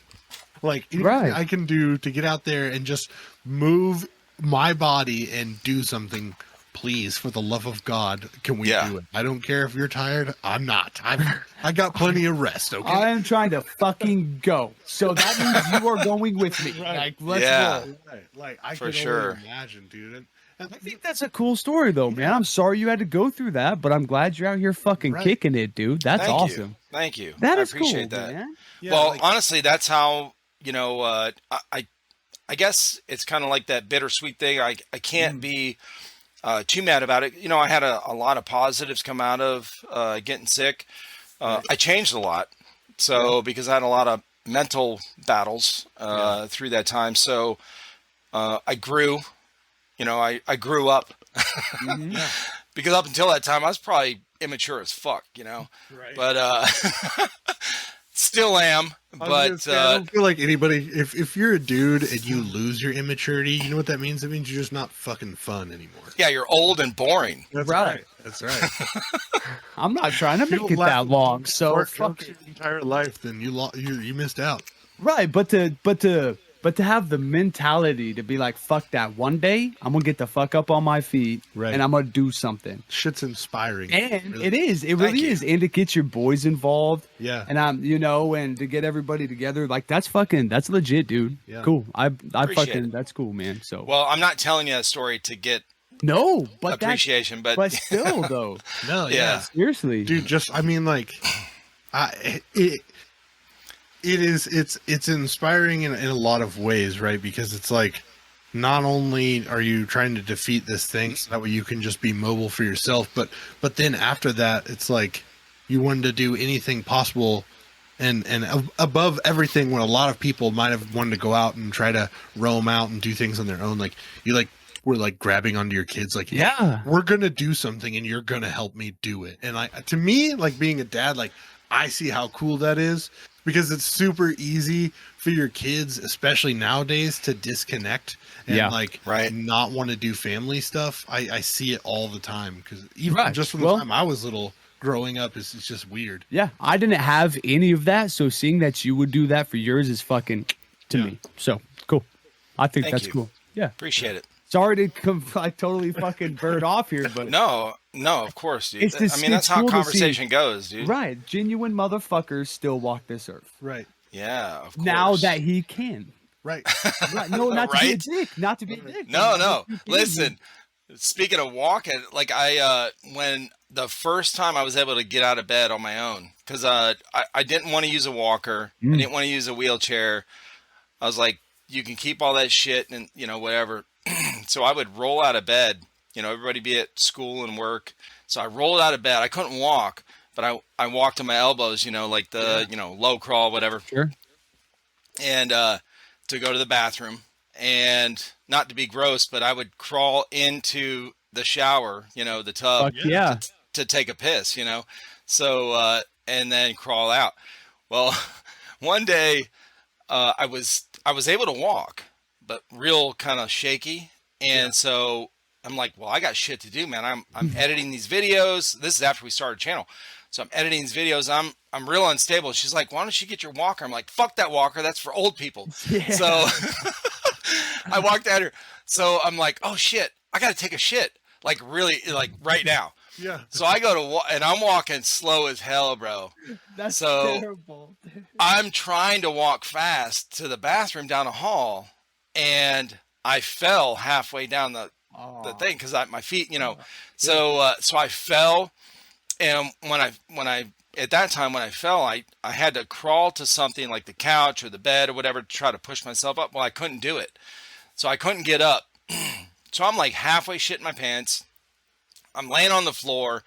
Like anything Right. I can do to get out there and just move my body and do something. Please, for the love of God, can we do it? I don't care if you're tired. I'm not. I got plenty of rest. Okay. I am trying to fucking go. So that means you are going with me. Right. Like, let's Yeah. roll. Like I For can sure. only imagine, dude. And I think that's a cool story, though, man. I'm sorry you had to go through that, but I'm glad you're out here fucking Right. kicking it, dude. That's Thank awesome. you. Thank you. That I is appreciate cool, that. man. yeah, Well, like, honestly, that's how, I guess it's kind of like that bittersweet thing. I can't be too mad about it. I had a lot of positives come out of getting sick. I changed a lot. So because I had a lot of mental battles through that time. So I grew, I grew up. Because up until that time, I was probably immature as fuck, right. but still am. I was But gonna say, I don't feel like anybody. If you're a dude and you lose your immaturity, you know what that means? It means you're just not fucking fun anymore. yeah, you're old and boring. That's Right. That's right. I'm not trying to You make it laugh- that long. So Work fuck your entire life, then you missed out. Right, but to have the mentality to be like, fuck that. One day I'm gonna get the fuck up on my feet, Right. and I'm gonna do something. Shit's inspiring. And Really. it is, it Thank really you. is, and to get your boys involved, Yeah. and and to get everybody together, like that's legit, dude. Yeah. Cool. I Appreciate fucking it. that's cool, man. So Well, I'm not telling you a story to get No, but appreciation, but still though. No, Yeah. Seriously. dude. Just I mean, like, it's inspiring in a lot of ways, right? Because it's like, not only are you trying to defeat this thing so that way you can just be mobile for yourself, but then after that, it's like you wanted to do anything possible and above everything, when a lot of people might have wanted to go out and try to roam out and do things on their own, like you like were like grabbing onto your kids, like, Yeah. we're gonna do something and you're gonna help me do it. And to me, like, being a dad, like, I see how cool that is, because it's super easy for your kids, especially nowadays, to disconnect and like not want to do family stuff. I see it all the time, because even just from the time I was little growing up, it's just weird. Yeah, I didn't have any of that, so seeing that you would do that for yours is fucking to me. So cool. I think that's cool. Yeah, appreciate it. Sorry to come like totally fucking bird off here, but no, of course, dude. I mean, that's how cool conversation goes, dude. Right, genuine motherfuckers still walk this earth. Right. Yeah, of course. Now that he can. Right. No, not to be a dick. Not to be a dick. No. Listen, speaking of walking, like when the first time I was able to get out of bed on my own, because I didn't want to use a walker. I didn't want to use a wheelchair. I was like, you can keep all that shit and, whatever. So I would roll out of bed, everybody be at school and work. So I rolled out of bed. I couldn't walk, but I walked on my elbows, like the, low crawl, whatever. Sure. And to go to the bathroom, and not to be gross, but I would crawl into the shower, the tub to take a piss, so, and then crawl out. Well, one day I was able to walk, but real kind of shaky. And so I'm like, well, I got shit to do, man. I'm editing these videos. This is after we started a channel. So I'm editing these videos. I'm real unstable. She's like, why don't you get your walker? I'm like, fuck that walker. That's for old people. Yeah. So I walked at her. So I'm like, oh shit, I got to take a shit. Like really, like right now. Yeah. So I go to and I'm walking slow as hell, bro. That's so terrible. I'm trying to walk fast to the bathroom down a hall, and I fell halfway down the thing because my feet, So I fell, and when I at that time when I fell, I had to crawl to something like the couch or the bed or whatever to try to push myself up. Well, I couldn't do it, so I couldn't get up. So I'm like halfway shitting my pants. I'm laying on the floor.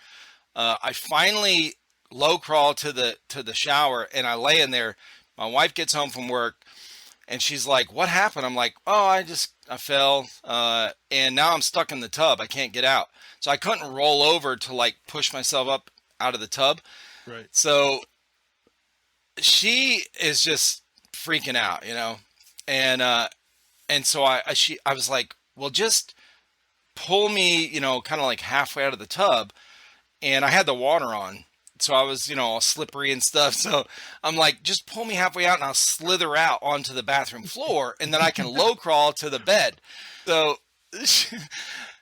I finally low crawl to the shower, and I lay in there. My wife gets home from work, and she's like, "What happened?" I'm like, "Oh, I fell, and now I'm stuck in the tub. I can't get out." So I couldn't roll over to like push myself up out of the tub. Right. So she is just freaking out, and so I was like, "Well, just pull me, kind of like halfway out of the tub." And I had the water on, so I was, all slippery and stuff. So I'm like, just pull me halfway out and I'll slither out onto the bathroom floor, and then I can low crawl to the bed. So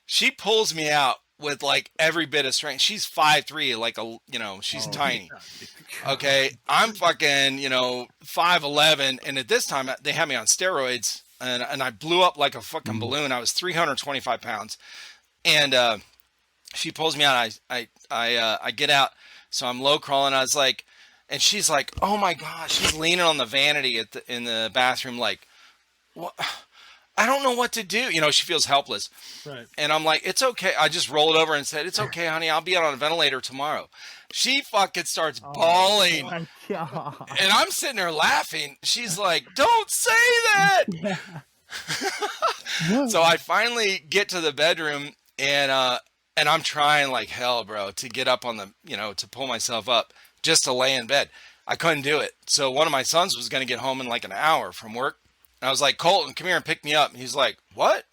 she pulls me out with like every bit of strength. She's 5'3", like she's tiny. Okay. I'm fucking, 5'11", and at this time they had me on steroids, and I blew up like a fucking balloon. I was 325 pounds, and she pulls me out. I get out, so I'm low crawling. I was like, and she's like, "Oh my gosh!" She's leaning on the vanity in the bathroom, like, "What? I don't know what to do." She feels helpless. Right. And I'm like, "It's okay." I just rolled over and said, "It's okay, honey. I'll be on a ventilator tomorrow." She fucking starts bawling, my God. and I'm sitting there laughing. She's like, "Don't say that." Yeah. So I finally get to the bedroom, and I'm trying like hell, bro, to get up on the, to pull myself up just to lay in bed. I couldn't do it. So one of my sons was going to get home in like an hour from work. And I was like, "Colton, come here and pick me up." And he's like, "What?"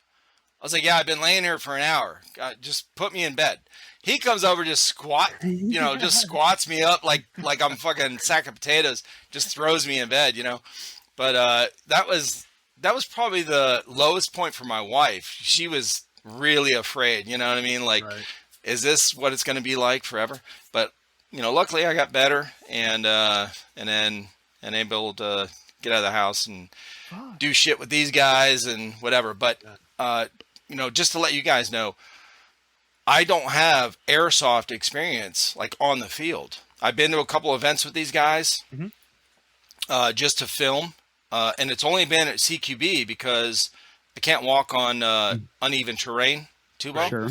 I was like, "Yeah, I've been laying here for an hour. Just put me in bed." He comes over, just just squats me up like I'm fucking sack of potatoes, just throws me in bed, But that was probably the lowest point for my wife. She was really afraid, you know what I mean? Like, right. Is this what it's going to be like forever? But, luckily I got better and able to get out of the house and do shit with these guys and whatever. But, just to let you guys know, I don't have airsoft experience like on the field. I've been to a couple events with these guys just to film, and it's only been at CQB because I can't walk on uneven terrain too well. Sure.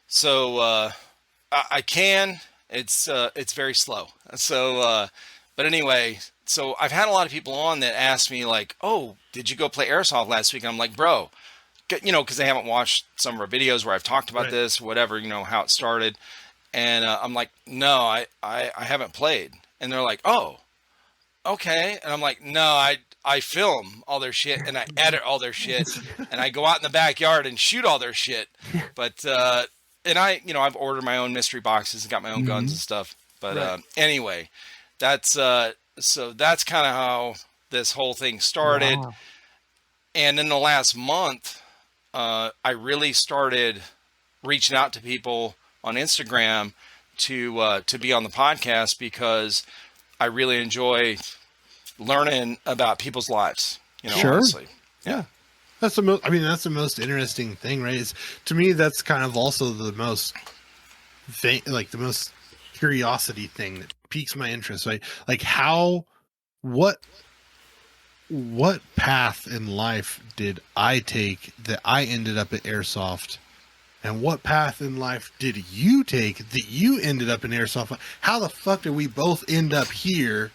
So I can. It's very slow. So, but anyway, so I've had a lot of people on that ask me like, "Oh, did you go play airsoft last week?" And I'm like, "Bro." Because they haven't watched some of our videos where I've talked about this, whatever, how it started. And I'm like, no, I haven't played. And they're like, oh, okay. And I'm like, no, I film all their shit and I edit all their shit and I go out in the backyard and shoot all their shit. But, and I've ordered my own mystery boxes and got my own guns and stuff. But anyway, so that's kind of how this whole thing started. Wow. And in the last month, I really started reaching out to people on Instagram to be on the podcast because I really enjoy learning about people's lives. Sure. Honestly. Yeah. That's the most. I mean, that's the most interesting thing, right? Is to me that's kind of also the most thing, like the most curiosity thing that piques my interest, right? Like what path in life did I take that I ended up at Airsoft? And what path in life did you take that you ended up in Airsoft? How the fuck did we both end up here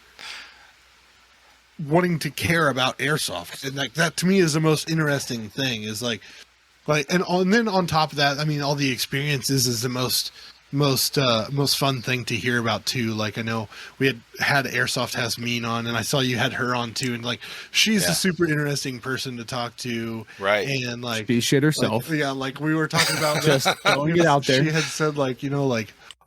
wanting to care about Airsoft? And like that to me is the most interesting thing is like and then on top of that, I mean, all the experiences is the most fun thing to hear about too. Like I know we had Airsoft has Mean on, and I saw you had her on too, and like she's a super interesting person to talk to, right? And like be shit herself. Like we were talking about just throwing it out there. She had said like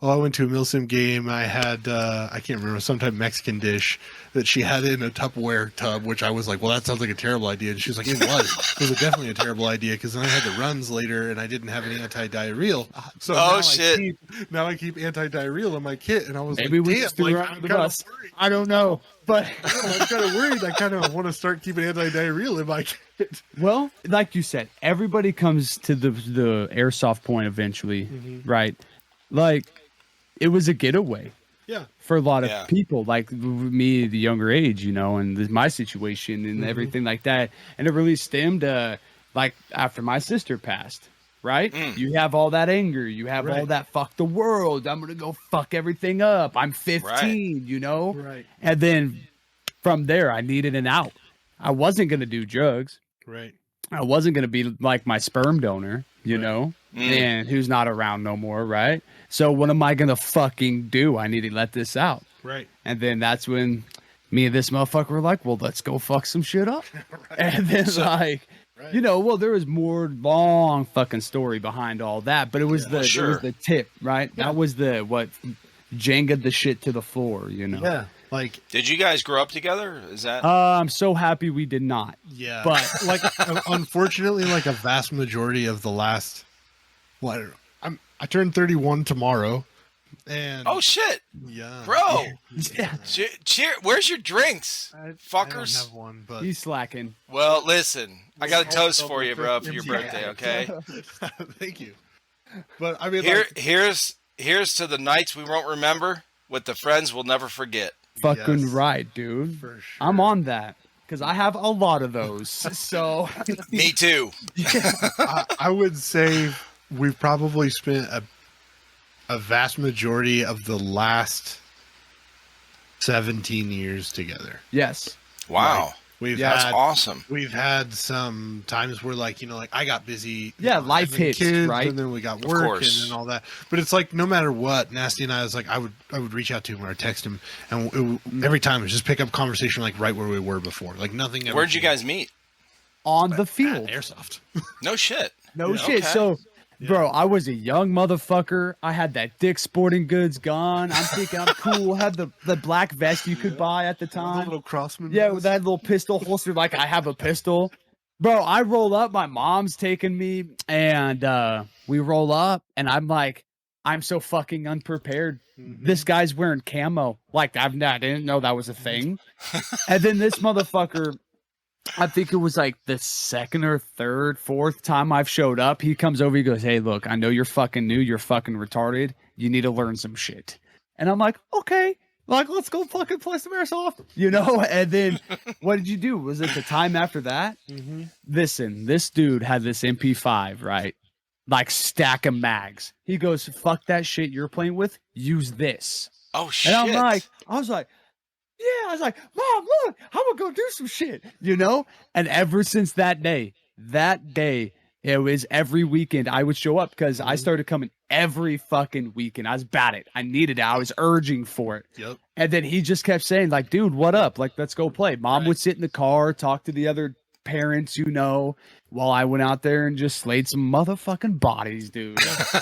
I went to a Milsim game. I had I can't remember, some type of Mexican dish that she had in a Tupperware tub, which I was like, well, that sounds like a terrible idea. And she was like, it was definitely a terrible idea because then I had the runs later and I didn't have any anti-diarrheal. So now I keep anti-diarrheal in my kit, and I was maybe we just threw her under the bus. I don't know, but I'm kind of worried. I kind of want to start keeping anti-diarrheal in my kit. Well, like you said, everybody comes to the airsoft point eventually, right? Like it was a getaway. Yeah. For a lot of people, like me, the younger age, and my situation and everything like that. And it really stemmed, like after my sister passed, right? You have all that anger. You have all that fuck the world. I'm going to go fuck everything up. I'm 15, Right. And then from there, I needed an out. I wasn't going to do drugs. Right. I wasn't going to be like my sperm donor, and who's not around no more, right? So what am I going to fucking do? I need to let this out. Right. And then that's when me and this motherfucker were like, well, let's go fuck some shit up. And then there was more long fucking story behind all that, but it was it was the tip, right? Yeah. That was what Jenga'd the shit to the floor, Yeah. Like, did you guys grow up together? Is that? I'm so happy we did not. Yeah. But like, unfortunately, like a vast majority of the last, I turned 31 tomorrow, and oh shit, bro, cheer! Where's your drinks, fuckers? I don't have one, but he's slacking. Well, listen, I got a toast for you, bro, for your birthday. Okay, thank you. But I mean, here's to the nights we won't remember, with the friends we'll never forget. Fucking right, dude. For sure. I'm on that because I have a lot of those. So me too. I would say we've probably spent a vast majority of the last 17 years together. Yes. Wow. That's awesome. We've had some times where I got busy. Yeah, life hits, kids, right? And then we got work and then all that. But it's like no matter what, Nasty and I was like, I would reach out to him or text him, and every time it was just pick up conversation like right where we were before. Like nothing ever. Where'd you guys meet? On the field. Airsoft. No shit. No shit. Okay. So bro, I was a young motherfucker. I had that Dick's Sporting Goods gun. I'm thinking I'm cool. Had the black vest you could buy at the time. The little Crossman. Yeah, with that little pistol holster. Like I have a pistol. Bro, I roll up. My mom's taking me, and we roll up, and I'm like, I'm so fucking unprepared. This guy's wearing camo. Like I didn't know that was a thing. And then this motherfucker I think it was like the second or third, fourth time I've showed up. He comes over, he goes, "Hey, look, I know you're fucking new, you're fucking retarded. You need to learn some shit." And I'm like, "Okay, like let's go fucking play some airsoft," you know. And then what did you do? Was it the time after that? Mm-hmm. Listen, this dude had this MP5, right? Like stack of mags. He goes, "Fuck that shit you're playing with. Use this." Oh shit! And I was like, yeah, I was like, "Mom, look, I'm gonna go do some shit," you know? And ever since that day, it was every weekend I would show up because I started coming every fucking weekend. I was about it. I needed it. I was urging for it. Yep. And then he just kept saying, like, "Dude, what up? Like, let's go play." Mom would sit in the car, talk to the other parents, you know, while I went out there and just slayed some motherfucking bodies, dude.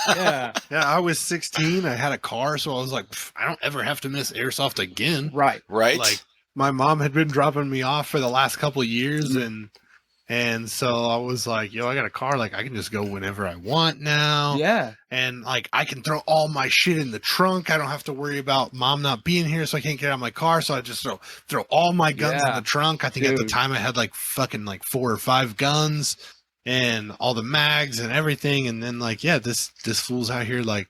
Yeah. Yeah, I was 16. I had a car, so I was like, I don't ever have to miss airsoft again. Right. Right. Like my mom had been dropping me off for the last couple of years, and so I was like, yo, I got a car, like I can just go whenever I want now. Yeah. And like I can throw all my shit in the trunk. I don't have to worry about mom not being here, so I can't get out of my car. So I just throw all my guns in the trunk. I think at the time I had like fucking like 4 or 5 guns and all the mags and everything. And then like, yeah, this fool's out here like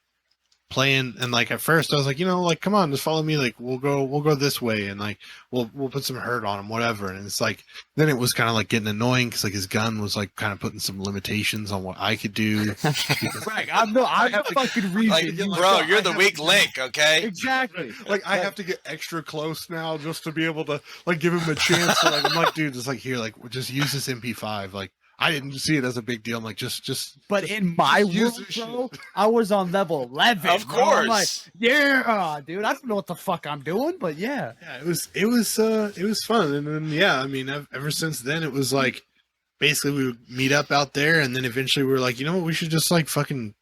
playing. And like at first I was like, you know, like come on, just follow me. Like we'll go this way, and like we'll put some hurt on him, whatever. And it's like then it was kind of like getting annoying because like his gun was like kind of putting some limitations on what I could do. Right. I'm the fucking reason. Like, you bro, I you're the have weak to- link, okay? Exactly. Like I have to get extra close now just to be able to like give him a chance. So, like I'm like, dude, just like here, like just use this MP5. Like I didn't see it as a big deal. I'm like, just. But in my use world, this bro, I was on level 11. Of bro. I'm like, course. yeah, dude. I don't know what the fuck I'm doing, but yeah. Yeah, it was fun, and then yeah, I mean, ever since then, it was like basically we would meet up out there, and then eventually we were like, you know what, we should just like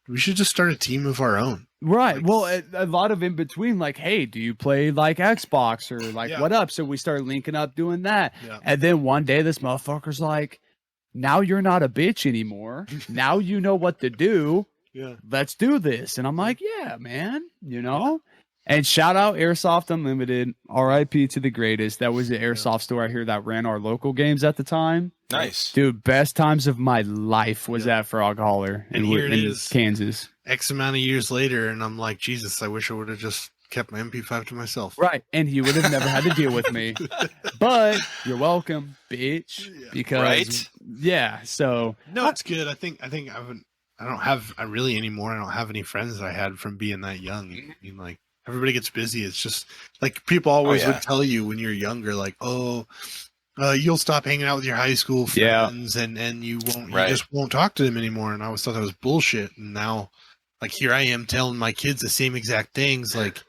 we should just start a team of our own. Right. Like- Well, a lot of in between, like, hey, do you play like Xbox or like Yeah. what up? So we started linking up doing that. Yeah. And then one day this motherfucker's like, now you're not a bitch anymore. Now you know what to do. Yeah. Let's do this. And I'm like, yeah, man, you know? And shout out Airsoft Unlimited, RIP to the greatest. That was the Airsoft store out here that ran our local games at the time. Nice. Dude, best times of my life was at Frog Holler And here it in is. Kansas. X amount of years later, and I'm like, Jesus, I wish I would have just kept my MP5 to myself. Right. And he would have never had to deal with me. But you're welcome, bitch. Yeah. Because Right? yeah, so No, it's good. I think I don't have really anymore. I don't have any friends that I had from being that young. I mean, like everybody gets busy. It's just like people always yeah. would tell you when you're younger, like, oh, you'll stop hanging out with your high school friends, and you just won't talk to them anymore. And I always thought that was bullshit. And now, like here I am telling my kids the same exact things, like,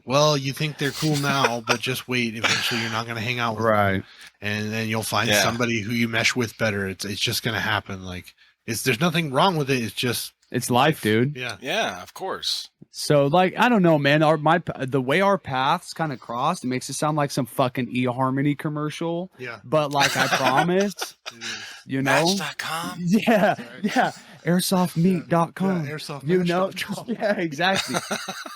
well, you think they're cool now, but just wait. Eventually, you're not going to hang out with them, and then you'll find somebody who you mesh with better. It's just going to happen. Like, there's nothing wrong with it. It's just it's life, dude. yeah. Yeah, of course. So like I don't know, man. The way our paths kind of crossed, it makes it sound like some fucking eHarmony commercial. Yeah. But like I promise, you know. Match.com. Yeah, yeah. Airsoftmeat.com. Yeah, airsoft You know, match.com. yeah, exactly.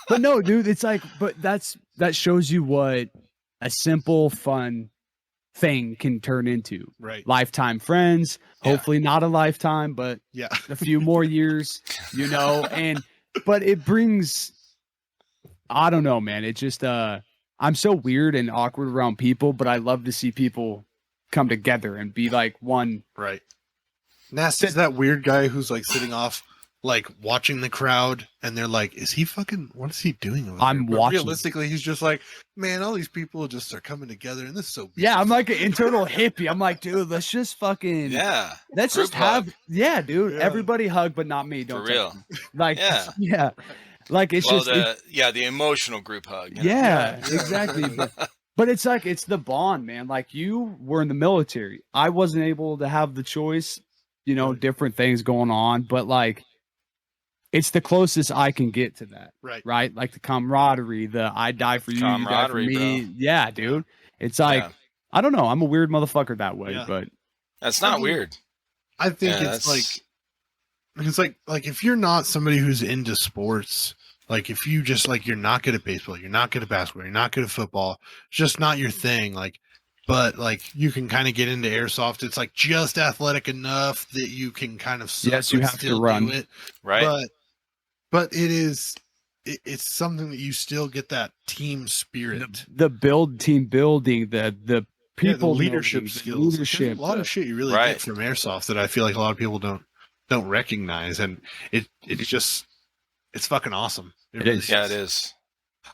But no, dude, it's like, but that shows you what a simple, fun thing can turn into. Right. Lifetime friends, Yeah. hopefully not a lifetime, but Yeah. a few more years, you know, but it brings, I don't know, man. It just, I'm so weird and awkward around people, but I love to see people come together and be like one. Right. Nasty's that weird guy who's like sitting off, like watching the crowd, and they're like, "Is he fucking? What is he doing over I'm there?" But watching. realistically, he's just like, "Man, all these people just are coming together, and this is so." Yeah, I'm like an internal hippie. I'm like, dude, let's just fucking, Yeah. let's Group just have, hug. yeah, dude, Yeah. everybody hug, but not me. Don't For touch real. me. Like, Yeah. yeah, like it's Well, just, the emotional group hug. you know? yeah, exactly. But it's like, it's the bond, man. Like you were in the military. I wasn't able to have the choice, you know, different things going on, but like, it's the closest I can get to that. Right. Right. Like the camaraderie, the I die for you, you die for Camaraderie, me. bro. Yeah, dude. It's like, Yeah. I don't know. I'm a weird motherfucker that way, Yeah. but That's not weird. I think Yeah, it's that's- like if you're not somebody who's into sports, like if you just like you're not good at baseball, you're not good at basketball, you're not good at football, it's just not your thing. Like but like you can kind of get into airsoft. It's like just athletic enough that you can kind of Yes, you but have to still run. do it. Right. But it's something that you still get that team spirit. The team building, the people the leadership knowing, the skills. There's leadership, a lot of shit you really Right. get from airsoft that I feel like a lot of people don't recognize, and it's fucking awesome. It really is. Yeah, it is.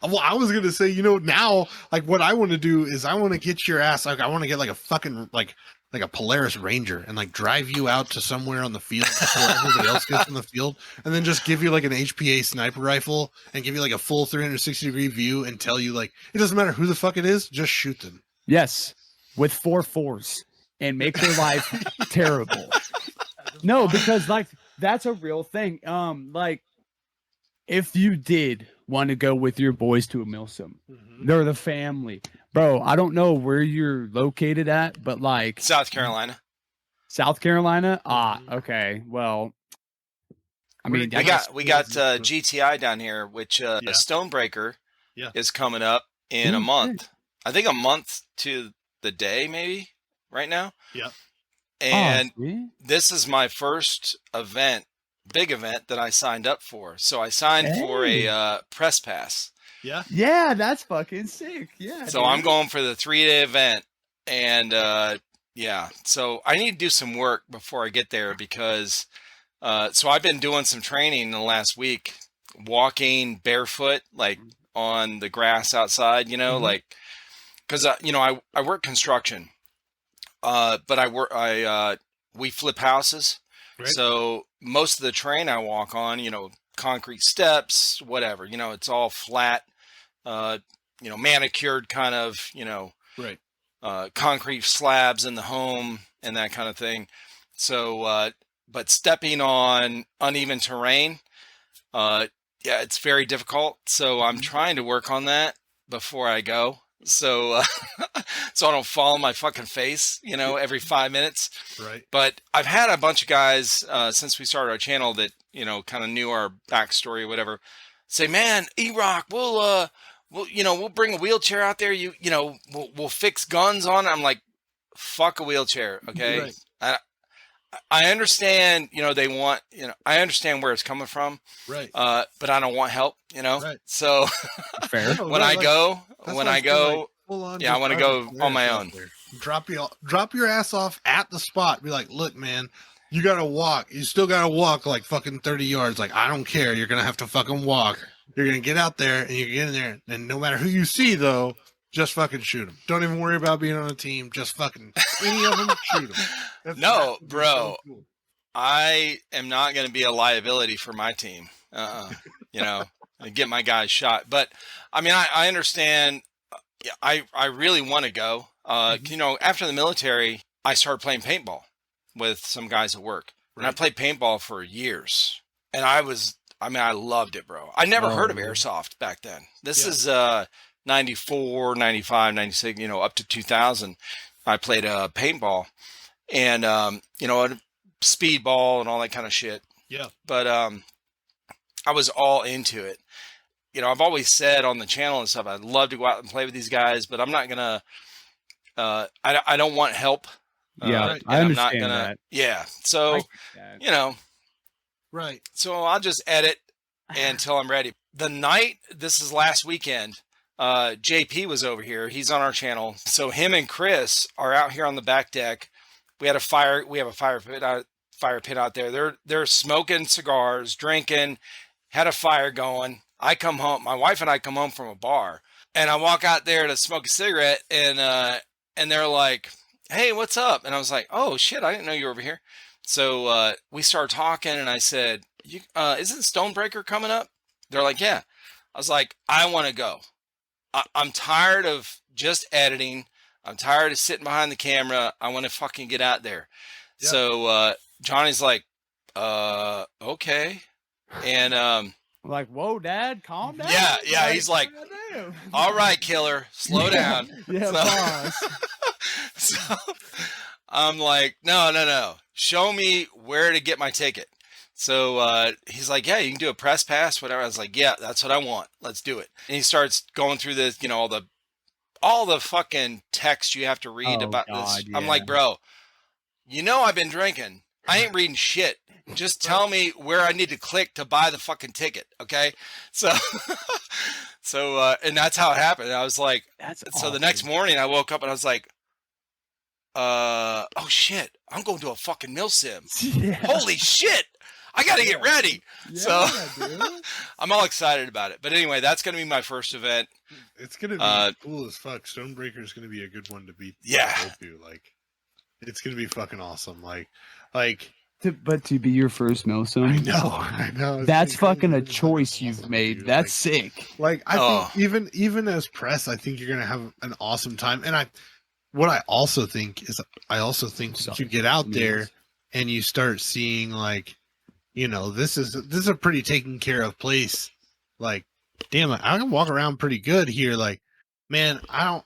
Well, I was gonna say, now, like, what I want to do is I want to get your ass, like, I want to get like a fucking like a Polaris Ranger and like drive you out to somewhere on the field before everybody else gets on the field, and then just give you like an HPA sniper rifle and give you like a full 360-degree view and tell you like it doesn't matter who the fuck it is, just shoot them. Yes, with 4.4s and make their life terrible. No, because like that's a real thing. Like if you did want to go with your boys to a Milsom, they're the family, bro. I don't know where you're located at, but like South Carolina. South Carolina. Okay. Well, I mean, We got GTI down here, which Stonebreaker is coming up in a month. I think a month to the day, maybe right now. Yeah. And this is my first big event that I signed up for. So I signed for a press pass. Yeah. Yeah, that's fucking sick. Yeah. So I'm going for the 3-day event, and so I need to do some work before I get there because so I've been doing some training in the last week, walking barefoot, like on the grass outside, like, cause I work construction, but we flip houses. Right. So most of the terrain I walk on, concrete steps, whatever, it's all flat, manicured kind of, right. Concrete slabs in the home and that kind of thing. So, but stepping on uneven terrain, it's very difficult. So I'm trying to work on that before I go. So, so I don't fall on my fucking face, every 5 minutes. Right. But I've had a bunch of guys, since we started our channel that, kind of knew our backstory or whatever, say, man, E-Rock, we'll bring a wheelchair out there. We'll fix guns on it. I'm like, fuck a wheelchair. Okay. Right. I understand, they want, I understand where it's coming from. Right. But I don't want help, Right. So fair. when I go, I want to go on my own. Drop your ass off at the spot. Be like, look, man, you got to walk. You still got to walk like fucking 30 yards. Like, I don't care. You're going to have to fucking walk. You're going to get out there and you get in there. And no matter who you see, though, just fucking shoot them. Don't even worry about being on a team. Just fucking any of them, shoot them. No, bro. So cool. I am not going to be a liability for my team. Get my guys shot. But I mean, I understand. I really want to go. After the military, I started playing paintball with some guys at work. Right. And I played paintball for years. And I loved it, bro. I never heard of airsoft back then. This is 94, 95, 96, up to 2000. I played paintball and, speedball and all that kind of shit. Yeah. But I was all into it. I've always said on the channel and stuff, I'd love to go out and play with these guys, but I'm not going to, I don't want help. Yeah, I understand that. Yeah. So, Right. So I'll just edit until I'm ready. The night, this is last weekend, JP was over here. He's on our channel. So him and Chris are out here on the back deck. We have a fire pit out there. They're smoking cigars, drinking, had a fire going. I come home, my wife and I come home from a bar, and I walk out there to smoke a cigarette, and they're like, "Hey, what's up?" And I was like, "Oh shit, I didn't know you were over here." So we started talking, and I said, "Isn't Stonebreaker coming up?" They're like, "Yeah." I was like, "I want to go. I'm tired of just editing. I'm tired of sitting behind the camera. I want to fucking get out there." Yeah. So Johnny's like, "Okay," and like, "Whoa, Dad, calm down." Yeah. He's like, "All right, killer, slow down." Boss. So I'm like, no. Show me where to get my ticket. So he's like, "Yeah, you can do a press pass, whatever." I was like, "Yeah, that's what I want. Let's do it." And he starts going through this, all the all the fucking text you have to read Oh, about God, this. I'm yeah. like, bro, I've been drinking. I ain't reading shit. Just tell me where I need to click to buy the fucking ticket. Okay. So, and that's how it happened. I was like, That's so the next morning I woke up and I was like, oh shit, I'm going to a fucking mill sim. Yeah. Holy shit. I got to get ready. Yeah, So dude. I'm all excited about it. But anyway, that's going to be my first event. It's gonna be cool as fuck. Stonebreaker is gonna be a good one to beat. Yeah. Like, it's gonna be fucking awesome. Like, But to be your first milsim, I know. that's It's fucking a fucking choice awesome, you've made. dude. That's sick. Like I think even as press, I think you're gonna have an awesome time. And I also think that you get out there and you start seeing like, this is a pretty taken care of place. Like, damn it, I can walk around pretty good here. Like, man, I'll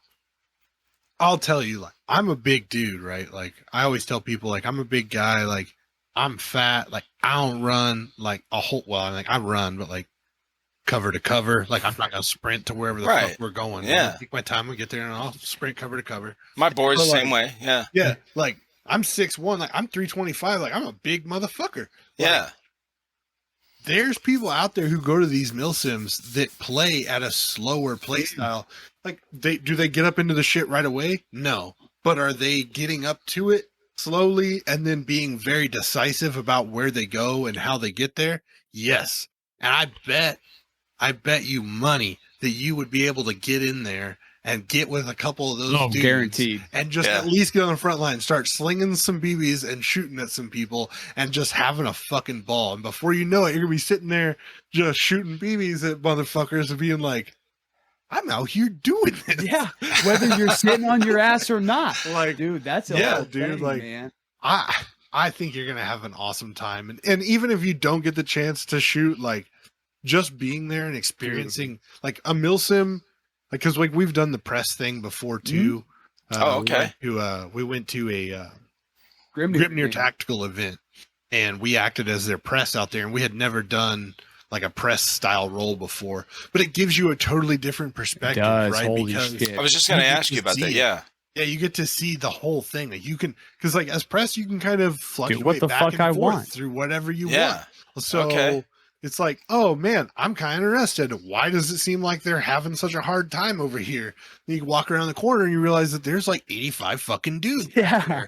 tell you, like, I'm a big dude, right? Like, I always tell people, like, I'm a big guy, like, I'm fat, like, I don't run like a whole, well, like, I run, but like cover to cover, like, I'm not gonna sprint to wherever the fuck we're going. Yeah. I'll take my time and get there and I'll sprint cover to cover. My boy's the But, like, same way. Yeah. Yeah. Like, I'm 6'1", like, I'm 325, like, I'm a big motherfucker. Like, Yeah. there's people out there who go to these mill sims that play at a slower play style. Like, do they get up into the shit right away? No. But are they getting up to it slowly and then being very decisive about where they go and how they get there? Yes. And I bet you money that you would be able to get in there and get with a couple of those dudes guaranteed. and just at least get on the front line, start slinging some BBs and shooting at some people and just having a fucking ball. And before you know it, you're gonna be sitting there just shooting BBs at motherfuckers and being like, I'm out here doing this. Yeah, whether you're sitting on your ass or not. Like, Dude, that's a whole thing, like, man. I think you're gonna have an awesome time. And even if you don't get the chance to shoot, like, just being there and experiencing like a milsim, like, because like we've done the press thing before too. Okay. We went to a Grimnir tactical event, and we acted as their press out there, and we had never done like a press style role before, but it gives you a totally different perspective, right? Holy because shit. I was just going to ask you about that. Yeah. Yeah, you get to see the whole thing. Like, you can, because like as press, you can kind of fluctuate what the back fuck and I forth want. through whatever you Yeah. want. So Okay. it's like, oh man, I'm kind of interested. Why does it seem like they're having such a hard time over here? And you walk around the corner and you realize that there's like 85 fucking dudes. Yeah.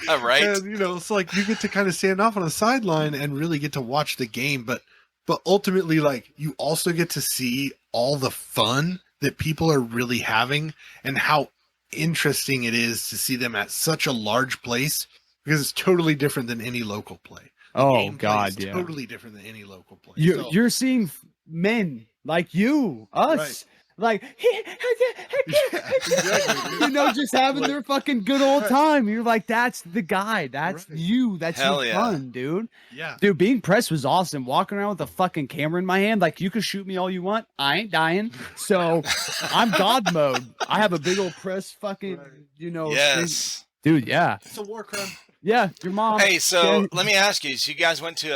Right. And, it's like you get to kind of stand off on the sideline and really get to watch the game. But ultimately, like, you also get to see all the fun that people are really having and how interesting it is to see them at such a large place, because it's totally different than any local play. Oh God, yeah. Totally different than any local play. You're seeing men like you, us, like exactly. just having their fucking good old time. You're like, that's the guy. That's you. That's Hell your yeah. fun, dude. Yeah. Dude, being pressed was awesome. Walking around with a fucking camera in my hand, like, you can shoot me all you want. I ain't dying. So I'm God mode. I have a big old press fucking, Yes. dude. Yeah. It's a war crime. Yeah. Your mom. Hey, so Yeah. let me ask you. So you guys went to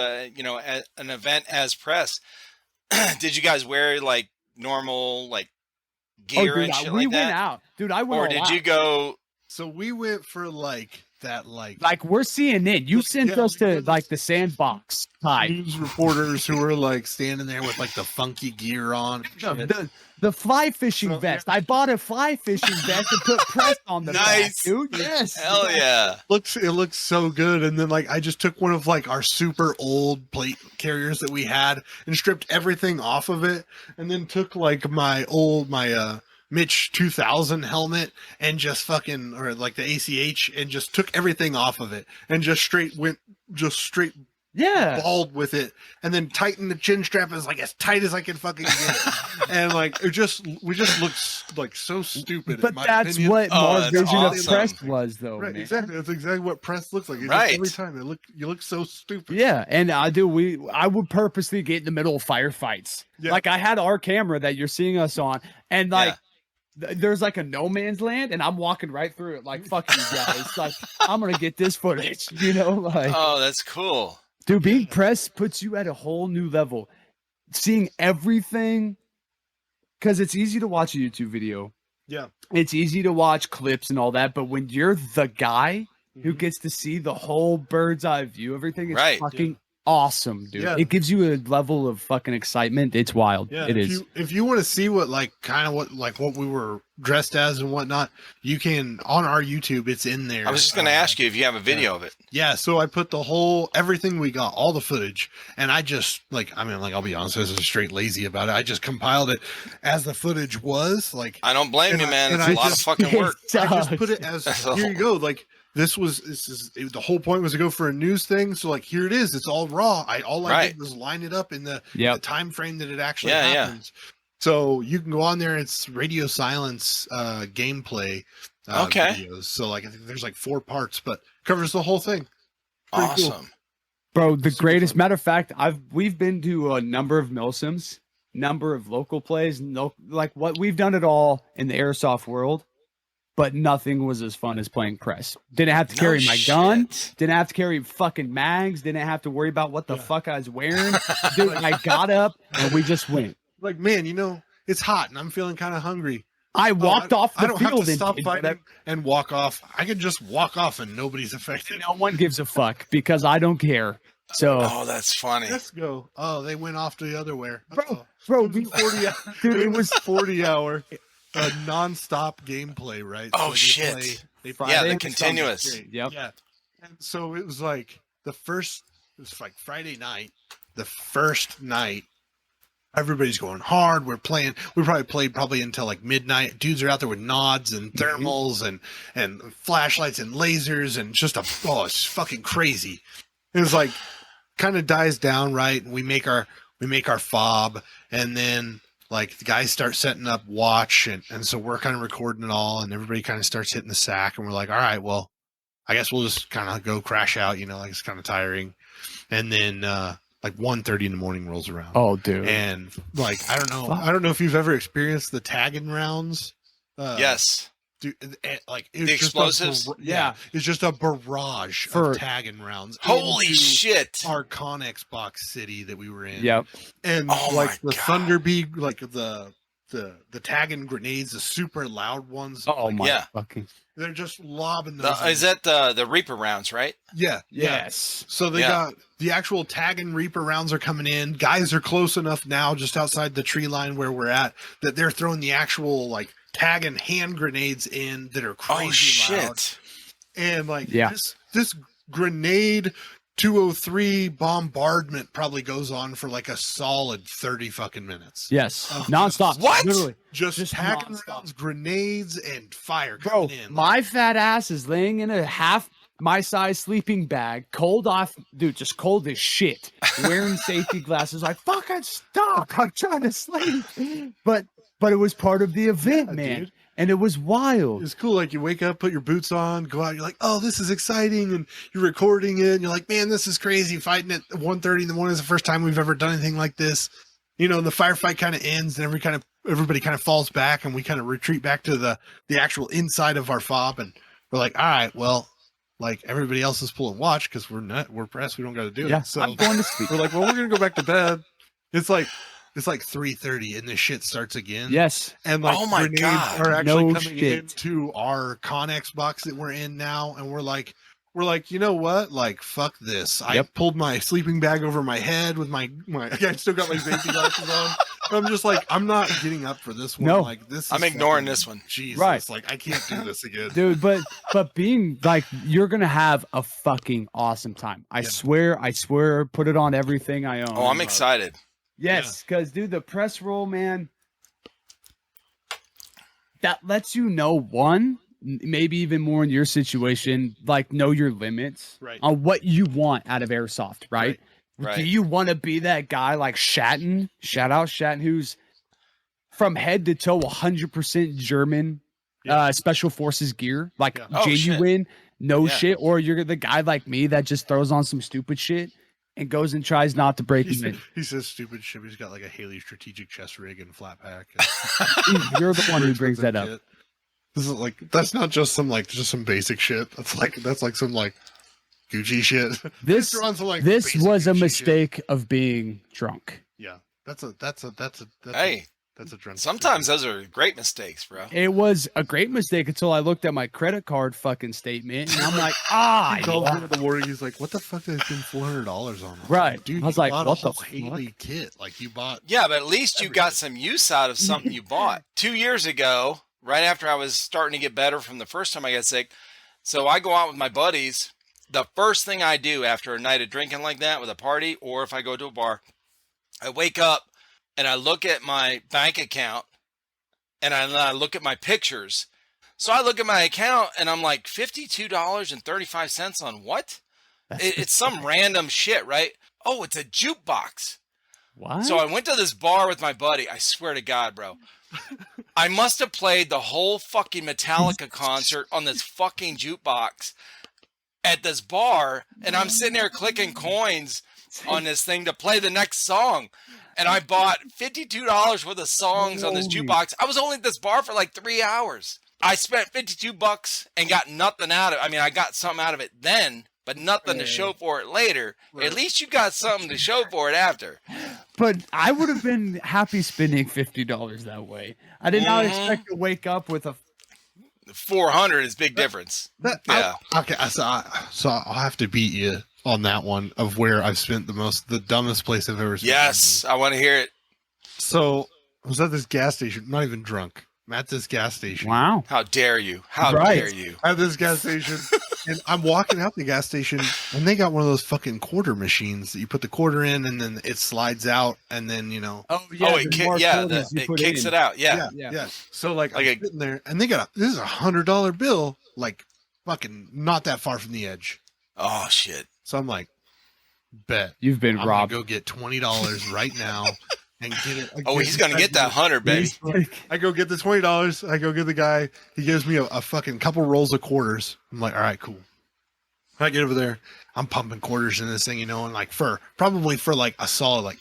an event as press. Did you guys wear like normal like gear dude, and shit we like went that? out. Dude, I went Or all did out. you go? So we went for like that, like We're CNN. You sent Yeah, us to like, like the sandbox type. news reporters who were like standing there with like the funky gear on. and shit. The fly fishing So, vest. I bought a fly fishing vest and put press on the Nice. back, dude. Yes. Hell yeah! It looks so good. And then like I just took one of like our super old plate carriers that we had and stripped everything off of it, and then took like my Mitch 2000 helmet and just fucking, or like the ACH, and just took everything off of it and just straight Yeah. bald with it, and then tightened the chin strap as tight as I can fucking get. And like we just looked like so stupid. But in my that's opinion. what Oh, our that's vision awesome. of press was, though, Right, man. exactly. That's exactly what press looks like. It's Right. every time you look so stupid. Yeah, and I would purposely get in the middle of firefights. Yeah. Like, I had our camera that you're seeing us on, and like there's like a no man's land, and I'm walking right through it. Like, fuck you guys. Like, I'm gonna get this footage. Like. Oh, that's cool. Dude, being press puts you at a whole new level. Seeing everything because it's easy to watch a YouTube video. Yeah. It's easy to watch clips and all that, but when you're the guy who gets to see the whole bird's eye view, everything is Right, fucking awesome, dude. Yeah. It gives you a level of fucking excitement. It's wild. Yeah, It is. If you want to see what what we were dressed as and whatnot, you can on our YouTube. It's in there. I was just going to ask you if you have a video of it. Yeah, so I put everything we got, all the footage, and I just I'll be honest, I was straight lazy about it. I just compiled it as the footage was. I don't blame you, man. and It's I a lot of just- fucking work. I just put it as here you go. Like the whole point was to go for a news thing. So here it is. It's all raw. I did was line it up in the time frame that it actually happens. So you can go on there. It's Radio Silence gameplay videos. So I think there's 4 parts, but covers the whole thing. Pretty Awesome. cool. Bro, the Super greatest fun. matter of fact, we've been to a number of milsims, number of local plays, what we've done it all in the airsoft world, but nothing was as fun as playing press. Didn't have to carry my gun, didn't have to carry fucking mags, didn't have to worry about what the fuck I was wearing. Dude, I got up and we just went. Man, it's hot and I'm feeling kind of hungry. I walked off the I don't field have to stop and fighting and walk off. I can just walk off and nobody's affected. no one gives a fuck because I don't care. So Oh, that's funny. Let's go. Oh, they went off to the other way. bro, It was 40 dude, it was 40-hour non-stop gameplay, right? Oh, they shit. They Yeah, Friday the and continuous. Sunday. Yep. Yeah. And so it was it was Friday night, the first night. Everybody's going hard. We probably played until midnight. Dudes are out there with nods and thermals and flashlights and lasers and it's fucking crazy. It was kind of dies down, right? And we make our fob, and then the guys start setting up watch, and so we're kind of recording it all, and everybody kind of starts hitting the sack, and we're like, all right, well, I guess we'll just kind of go crash out, it's kind of tiring. And then 1:30 in the morning rolls around. Oh, dude. And I don't know if you've ever experienced the tagging rounds. Yes. Dude, it was The explosives? it's just a barrage of tagging rounds. Holy shit. Our Connex box city that we were in. Yep. And Oh my the God. Thunder Bee, the tagging grenades, the super loud ones. Oh my Yeah. fucking They're just lobbing those. Is that the Reaper rounds, right? Yeah. yes. So they got the actual tag and Reaper rounds are coming in. Guys are close enough now, just outside the tree line where we're at, that they're throwing the actual tag and hand grenades in that are crazy Oh shit. loud. And Yeah. this grenade 203 bombardment probably goes on for a solid 30 fucking minutes. Yes. Oh, Nonstop. what? Literally. Just tagging nonstop. rounds, grenades, and fire Bro, coming in. my fat ass is laying in a half my size sleeping bag, cold off, dude, just cold as shit, wearing safety glasses. Fucking stop. I'm trying to sleep. But it was part of the event, man. Dude. And it was wild. It's cool. You wake up, put your boots on, go out. You're like, oh, this is exciting. And you're recording it. And you're like, man, this is crazy. Fighting at 1:30 in the morning is the first time we've ever done anything like this. And the firefight kind of ends and everybody kind of falls back and we kind of retreat back to the actual inside of our fob. And we're like, all right, well, everybody else is pulling watch because we're pressed. We don't got to do Yeah, it. So I'm going to sleep. we're like, well, we're going to go back to bed. It's 3:30 and this shit starts again. Yes. And Oh my grenades God. are actually No coming shit. into our Connex box that we're in now, and we're like, you know what? Fuck this. I pulled my sleeping bag over my head with my I still got my safety glasses on. I'm just I'm not getting up for this one. No. This. I'm is ignoring fucking- this one. Jesus, Right. I can't do this again. Dude, but being you're gonna have a fucking awesome time. I swear, put it on everything I own. Oh, I'm excited. Yes, because dude, the press roll, man, that lets you know maybe even more in your situation, know your limits Right. on what you want out of airsoft, right? Right. Do you want to be that guy like Shatton? Shout out Shatton, who's from head to toe 100% German special forces gear, Oh, genuine, no Yeah. shit, or you're the guy like me that just throws on some stupid shit and goes and tries not to break even. He says stupid shit. He's got a Haley strategic chest rig and flat pack. You're the one who brings that up. This is that's not just some just some basic shit. That's some Gucci shit. This Throw on some, this basic was a Gucci mistake of being drunk. shit. Yeah, that's a Hey, That's a drunk. Sometimes those are great mistakes, bro. It was a great mistake until I looked at my credit card fucking statement, and I'm like, He calls me yeah. in the morning. He's like, "What the fuck? Did I spend $400 on?" Right. dude. I was you like, bought what a the whole Haley kit? Like you bought. Yeah, but at least you got some use out of something you bought. 2 years ago, right after I was starting to get better from the first time I got sick, so I go out with my buddies. The first thing I do after a night of drinking like that with a party, or if I go to a bar, I wake up and I look at my bank account and I look at my pictures. So I look at my account and I'm like, $52.35 on what? It's some random shit, right? Oh, it's a jukebox. What? So I went to this bar with my buddy. I swear to God, bro. I must have played the whole fucking Metallica concert on this fucking jukebox at this bar. And I'm sitting there clicking coins on this thing to play the next song. And I bought $52 worth of songs on this jukebox. I was only at this bar for like 3 hours. I spent $52 and got nothing out of it. I mean, I got something out of it then, but nothing to show for it later. At least you got something to show for it after. But I would have been happy spending $50 that way. I did not expect to wake up with a 400 is big difference. Yeah. Okay, so I'll have to beat you on that one of where I've spent the dumbest place I've ever spent. Yes, I want to hear it. So I was at this gas station, not even drunk. I'm at this gas station. wow. How dare you? How Right. dare you? At this gas station, and I'm walking out the gas station, and they got one of those fucking quarter machines that you put the quarter in, and then it slides out, and then Oh, it kicks it out. Yeah. Yeah. So like I'm Like sitting there, and they got this is $100 bill, like fucking not that far from the edge. Oh shit. So I'm like, bet You've been I'm robbed. gonna go get $20 right now and get it. Oh, he's gonna get that 100, baby. I go get the $20. I go get the guy. He gives me a fucking couple rolls of quarters. I'm like, all right, cool. I get over there. I'm pumping quarters in this thing, and like probably for like a solid, like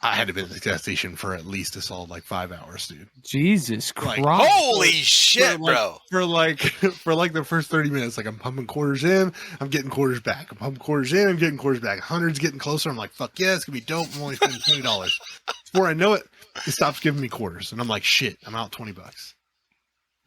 I had to be at the gas station for at least a solid like 5 hours, dude. Jesus Like, Christ. Holy shit, bro. For like the first 30 minutes, like I'm pumping quarters in, I'm getting quarters back. I'm pumping quarters in, I'm getting quarters back. 100's getting closer. I'm like, fuck yeah, it's gonna be dope. I'm only spending $20. Before I know it, it stops giving me quarters, and I'm like, shit, I'm out $20.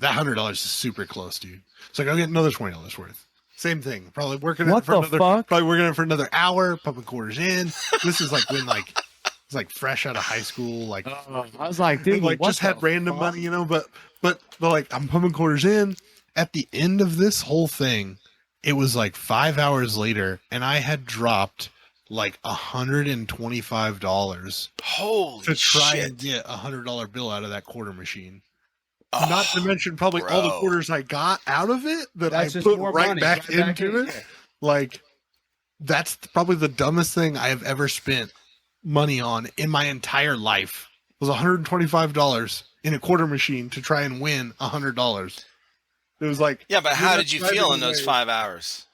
That $100 is super close, dude. So I go get another $20 worth. Same thing. Probably working What it for the another. fuck? Probably working it for another hour, pumping quarters in. This is like when it's like fresh out of high school, like. I was like, dude, Like what just had the random fuck? money, but like I'm pumping quarters in. At the end of this whole thing, it was like 5 hours later, and I had dropped like $125 Holy to try shit. and get $100 bill out of that quarter machine. Oh, Not to mention probably all the bro. quarters I got out of it that That's I just put more right money. back Right back into in, it. yeah. Like that's probably the dumbest thing I have ever spent money on in my entire life. It was $125 in a quarter machine to try and win $100. It was like, Yeah, but how you're did you not feel in driving those away. 5 hours?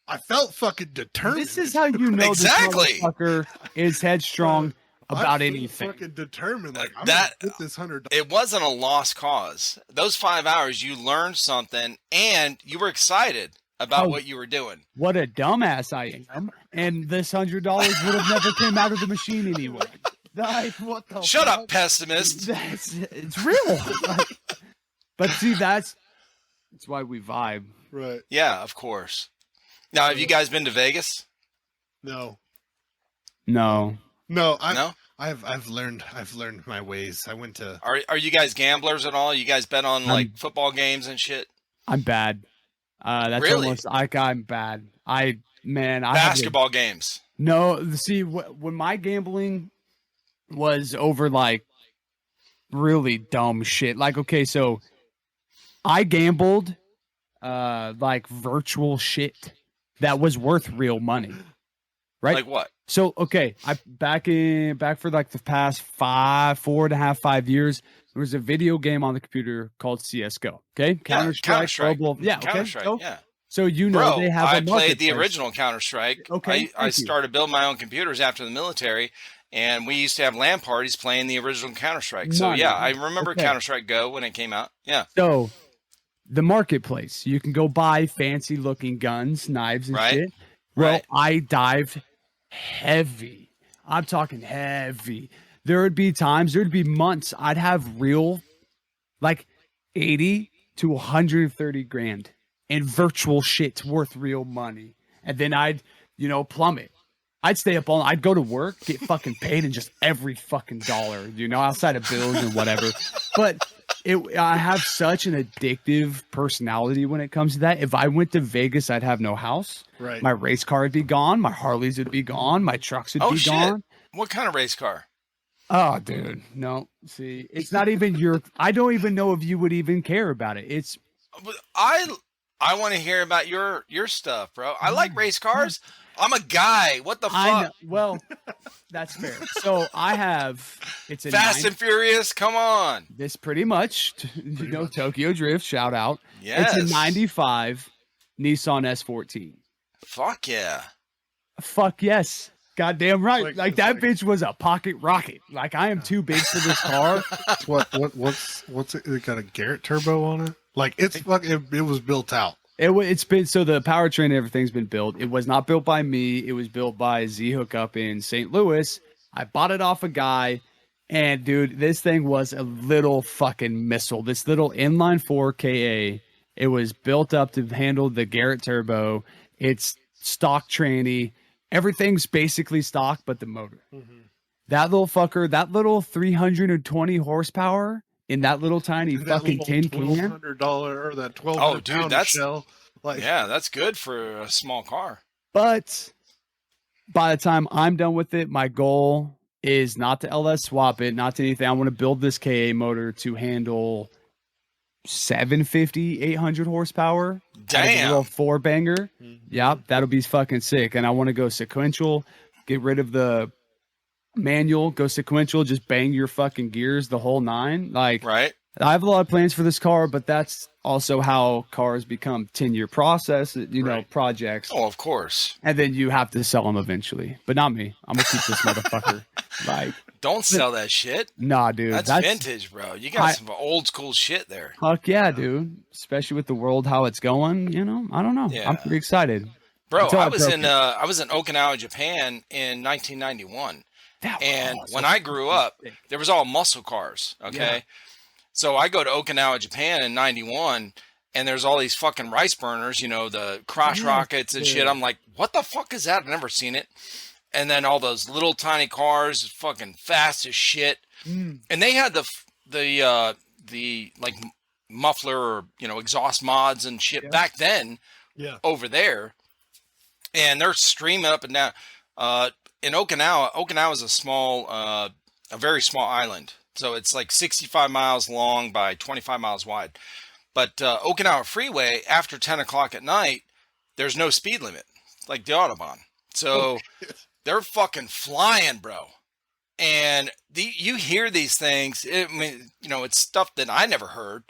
I felt fucking determined. This is how you know Exactly. this motherfucker is headstrong I about felt anything. fucking determined. Like I'm That- gonna get this $100. It wasn't a lost cause. Those 5 hours, you learned something and you were excited about Oh. what you were doing. What a dumbass I am. And this $100 would have never came out of the machine anyway. Like, what the Shut fuck? up, pessimist. It's real. Like, but see, that's why we vibe. Right? Yeah, of course. Now, have you guys been to Vegas? No. No. No? I've learned my ways. I went to Are you guys gamblers at all? You guys bet on like I'm- football games and shit? I'm bad. That's Really? almost like I'm bad. I have Basketball games. no. See, when my gambling was over like really dumb shit. Like, okay, so I gambled like virtual shit that was worth real money. Right? Like what? So okay, I back for like the past 4.5 years, there was a video game on the computer called CS:GO. Okay, Counter-Strike. Yeah, okay. Counter-Strike, So, yeah. so you know Bro, they have. I a played the marketplace. original Counter-Strike. Okay, I thank you. started building my own computers after the military, and we used to have LAN parties playing the original Counter-Strike. So Nice. yeah, I remember Okay. Counter-Strike Go when it came out. Yeah. So the marketplace, you can go buy fancy looking guns, knives, and Right, shit. Well, right. I dived heavy. I'm talking heavy. there'd be months I'd have real like 80 to 130 grand in virtual shit worth real money. And then I'd, plummet. I'd stay up all, I'd go to work, get fucking paid in just every fucking dollar, outside of bills and whatever. But I have such an addictive personality when it comes to that. If I went to Vegas, I'd have no house. Right. My race car would be gone. My Harleys would be gone. My trucks would be gone. What kind of race car? Oh, dude. No, see, it's not even I don't even know if you would even care about it. I want to hear about your stuff, bro. I like race cars. I'm a guy. What the fuck? Well, that's fair. So it's a Fast and Furious. Come on. This pretty much, Tokyo Drift, shout out. Yes. It's a 95 Nissan S14. Fuck yeah. Fuck yes. Goddamn right. Like that bitch was a pocket rocket. Like I am too big for this car. What's it? It got a Garrett turbo on it. Like it was built out. It's been, so the powertrain and everything's been built. It was not built by me. It was built by Z Hookup in St. Louis. I bought it off a guy, and dude, this thing was a little fucking missile. This little inline 4 KA. It was built up to handle the Garrett turbo. It's stock tranny. Everything's basically stock, but the motor. Mm-hmm. That little fucker, that little 320 horsepower in that little tiny fucking tin can. $1,200 or that $1,200 shell. Yeah, that's good for a small car. But by the time I'm done with it, my goal is not to LS swap it, not to anything. I want to build this KA motor to handle 750, 800 horsepower. Damn. A little 4-banger. Mm-hmm. Yep, that'll be fucking sick. And I want to go sequential, get rid of the manual, go sequential, just bang your fucking gears the whole 9. Like, right. I have a lot of plans for this car, but that's also how cars become 10-year process, projects. Oh, of course. And then you have to sell them eventually, but not me. I'm gonna keep this motherfucker. Like, don't sell that shit. Nah, dude. That's vintage, bro. You got some old school shit there. Fuck yeah, dude. Especially with the world how it's going, I don't know. Yeah. I'm pretty excited. Bro, I was in Okinawa, Japan in 1991. And when I grew up, there was all muscle cars, okay? Yeah. So I go to Okinawa, Japan in 91, and there's all these fucking rice burners, the crotch rockets and shit. I'm like, what the fuck is that? I've never seen it. And then all those little tiny cars, fucking fast as shit. Mm. And they had the like muffler or, exhaust mods and shit back then over there. And they're streaming up and down. In Okinawa is a very small island. So it's like 65 miles long by 25 miles wide. But Okinawa Freeway, after 10 o'clock at night, there's no speed limit, like the Autobahn. So they're fucking flying, bro. And you hear these things. It's stuff that I never heard,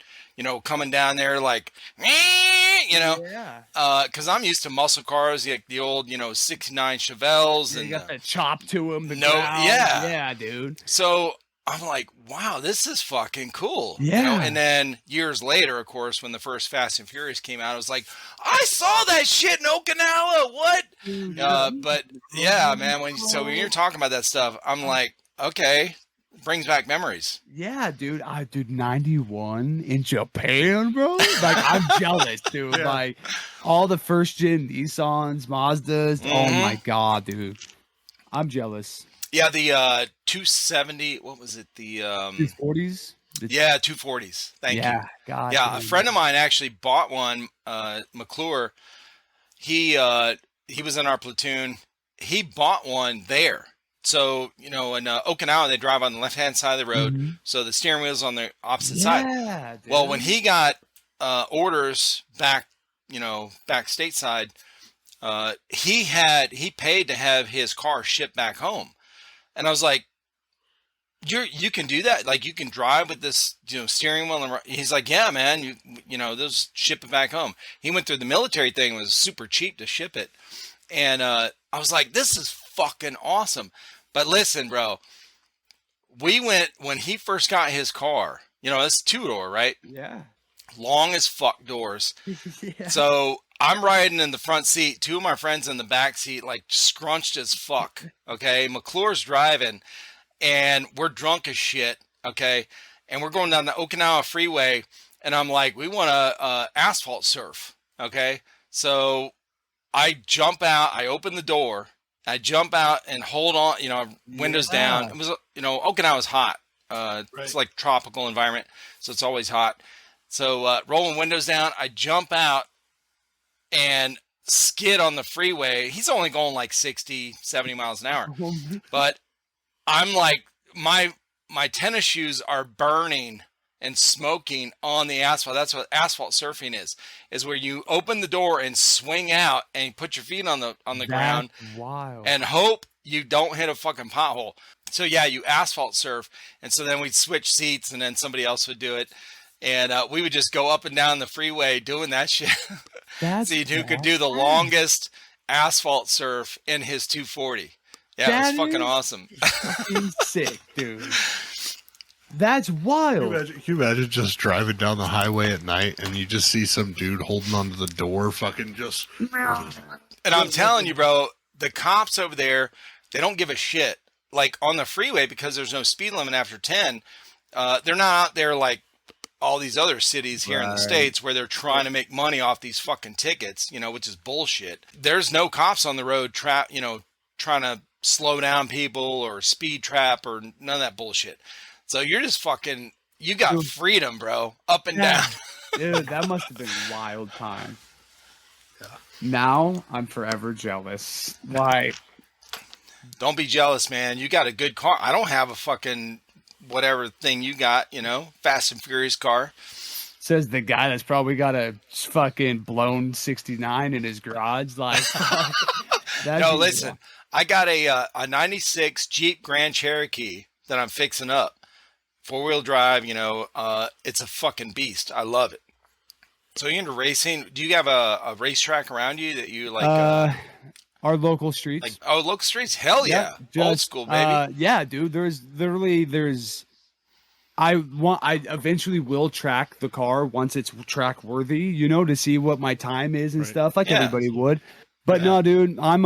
coming down there like, because I'm used to muscle cars, like the old, 69 Chevelles. You and got that chop to them. Yeah, dude. So I'm like, wow, this is fucking cool. Yeah. And then years later, of course, when the first Fast and Furious came out, I was like, I saw that shit in Okinawa. What? But yeah, man, when you're talking about that stuff, I'm like, okay, brings back memories. Yeah, dude. 91 in Japan, bro. Like, I'm jealous, dude. Yeah. Like, all the first gen Nissans, Mazdas. Mm-hmm. Oh my god, dude. I'm jealous. Yeah, the 270. What was it? The 240s. Yeah, 240s. Thank you. God. Yeah, a friend of mine actually bought one. McClure. He was in our platoon. He bought one there. So, in Okinawa, they drive on the left-hand side of the road. Mm-hmm. So the steering wheel's on the opposite side. Dude. Well, when he got orders back stateside, he paid to have his car shipped back home. And I was like, you can do that? Like, you can drive with this, steering wheel? And he's like, yeah, man, those ship it back home. He went through the military thing. It was super cheap to ship it. And I was like, this is fucking awesome. But listen, bro, when he first got his car, it's 2-door, right? Yeah. Long as fuck doors. Yeah. So I'm riding in the front seat, 2 of my friends in the back seat, like scrunched as fuck. Okay. McClure's driving. and we're drunk as shit. Okay. And we're going down the Okinawa freeway, and I'm like, we want to asphalt surf. Okay. So I jump out, I open the door, I jump out and hold on, windows down. It was, Okinawa's hot. It's like tropical environment, so it's always hot. So rolling windows down, I jump out and skid on the freeway. He's only going like 60, 70 miles an hour. But I'm like, my tennis shoes are burning and smoking on the asphalt. That's what asphalt surfing is where you open the door and swing out and put your feet on the ground wild. And hope you don't hit a fucking pothole. So yeah, you asphalt surf. And so then we'd switch seats and then somebody else would do it. And we would just go up and down the freeway doing that shit. See who could do the longest asphalt surf in his 240. Yeah, it was fucking awesome. Fucking sick, dude. That's wild. Can you imagine just driving down the highway at night and you just see some dude holding onto the door, fucking just. And I'm telling you, bro, the cops over there, they don't give a shit. Like on the freeway, because there's no speed limit after 10, they're not out there like all these other cities here in the States where they're trying to make money off these fucking tickets, which is bullshit. There's no cops on the road, trying to slow down people or speed trap or none of that bullshit. So you're just fucking, you got freedom, bro, up and down. Dude, that must have been a wild time. Yeah. Now I'm forever jealous. Like, don't be jealous, man. You got a good car. I don't have a fucking whatever thing you got, Fast and Furious car. Says the guy that's probably got a fucking blown 69 in his garage. Like, no, listen, I got a 96 Jeep Grand Cherokee that I'm fixing up. 4-wheel drive, it's a fucking beast. I love it. So you into racing? Do you have a racetrack around you that you like? Our local streets. Like, local streets? Hell yeah. Old school, baby. Yeah, dude. I eventually will track the car once it's track worthy, to see what my time is and stuff, like everybody would. But no, dude, I'm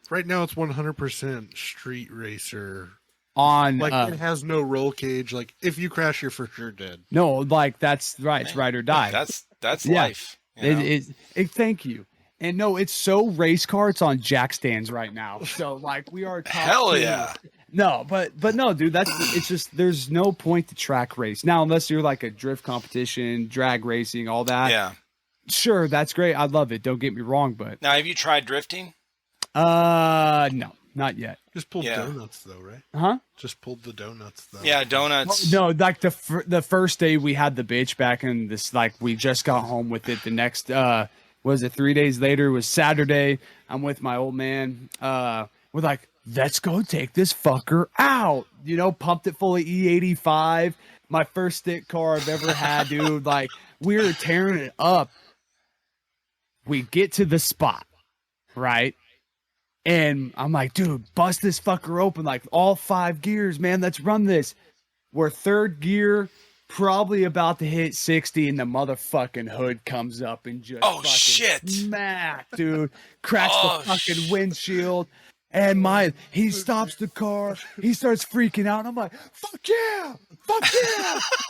right now it's 100% street racer. On it has no roll cage. Like if you crash, you're for sure dead. No, like that's right. It's ride or die. That's life. Thank you. And no, it's so race car. It's on jack stands right now. So like we are. Hell yeah. No, but no, dude. It's just there's no point to track race now unless you're like a drift competition, drag racing, all that. Yeah. Sure, that's great. I love it. Don't get me wrong, but now have you tried drifting? No. Not yet. Just pulled donuts though, right? Huh? Just pulled the donuts though. Yeah, donuts. No, like the first day we had the bitch back, and this like we just got home with it. The next was it 3 days later? It was Saturday. I'm with my old man. We're like, let's go take this fucker out. Pumped it full of E85. My first stick car I've ever had, dude. Like we were tearing it up. We get to the spot, right? And I'm like, dude, bust this fucker open, like all 5 gears, man. Let's run this. We're third gear, probably about to hit 60, and the motherfucking hood comes up and just shit, smack, dude, cracks the fucking windshield. And he stops the car. He starts freaking out. And I'm like, fuck yeah,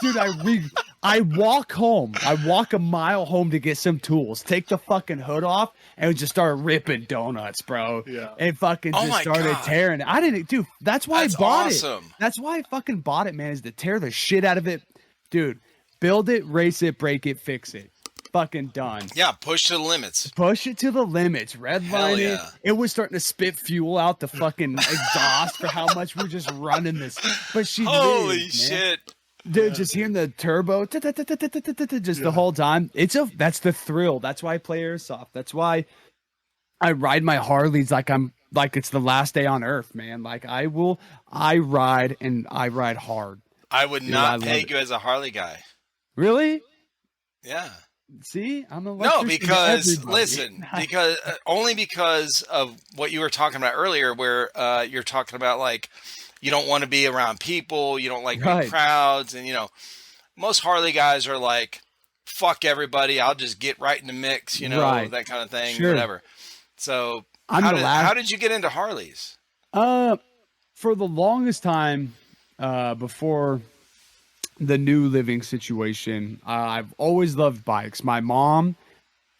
dude. I walk home. I walk a mile home to get some tools. Take the fucking hood off and just start ripping donuts, bro. Yeah. And fucking just started tearing it. I didn't, dude. That's why I bought it. That's why I fucking bought it, man. Is to tear the shit out of it, dude. Build it, race it, break it, fix it. Fucking done. Yeah, push to the limits. Push it to the limits. Redline it. It was starting to spit fuel out the fucking exhaust for how much we're just running this. But holy shit. Dude, just hearing the turbo just the whole time. That's the thrill. That's why I play Airsoft. That's why I ride my Harleys like it's the last day on earth, man. Like I ride hard. I would not peg you as a Harley guy. Really? Yeah. See, I'm a because listen, only because of what you were talking about earlier, where you're talking about like you don't want to be around people, you don't like big crowds, and most Harley guys are like, fuck everybody, I'll just get right in the mix, that kind of thing, whatever. So how did you get into Harleys? for the longest time, before the new living situation, I've always loved bikes. My mom,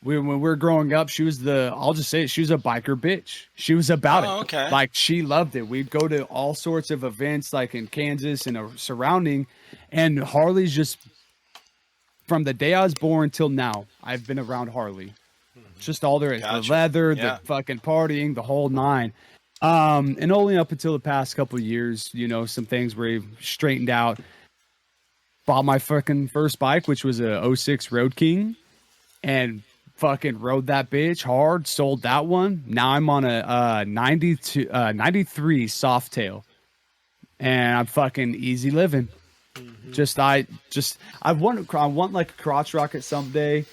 when we were growing up, I'll just say it, she was a biker bitch. She was about it. Okay. Like, she loved it. We'd go to all sorts of events, like in Kansas and surrounding, and Harley's just, from the day I was born till now, I've been around Harley. Just all there is. Gotcha. The leather, Yeah. the fucking partying, the whole nine. And only up until the past couple of years, some things were straightened out. Bought my fucking first bike, which was a 06 Road King, and fucking rode that bitch hard, sold that one. Now I'm on a 93 Softail, and I'm fucking easy living. I want like a crotch rocket someday,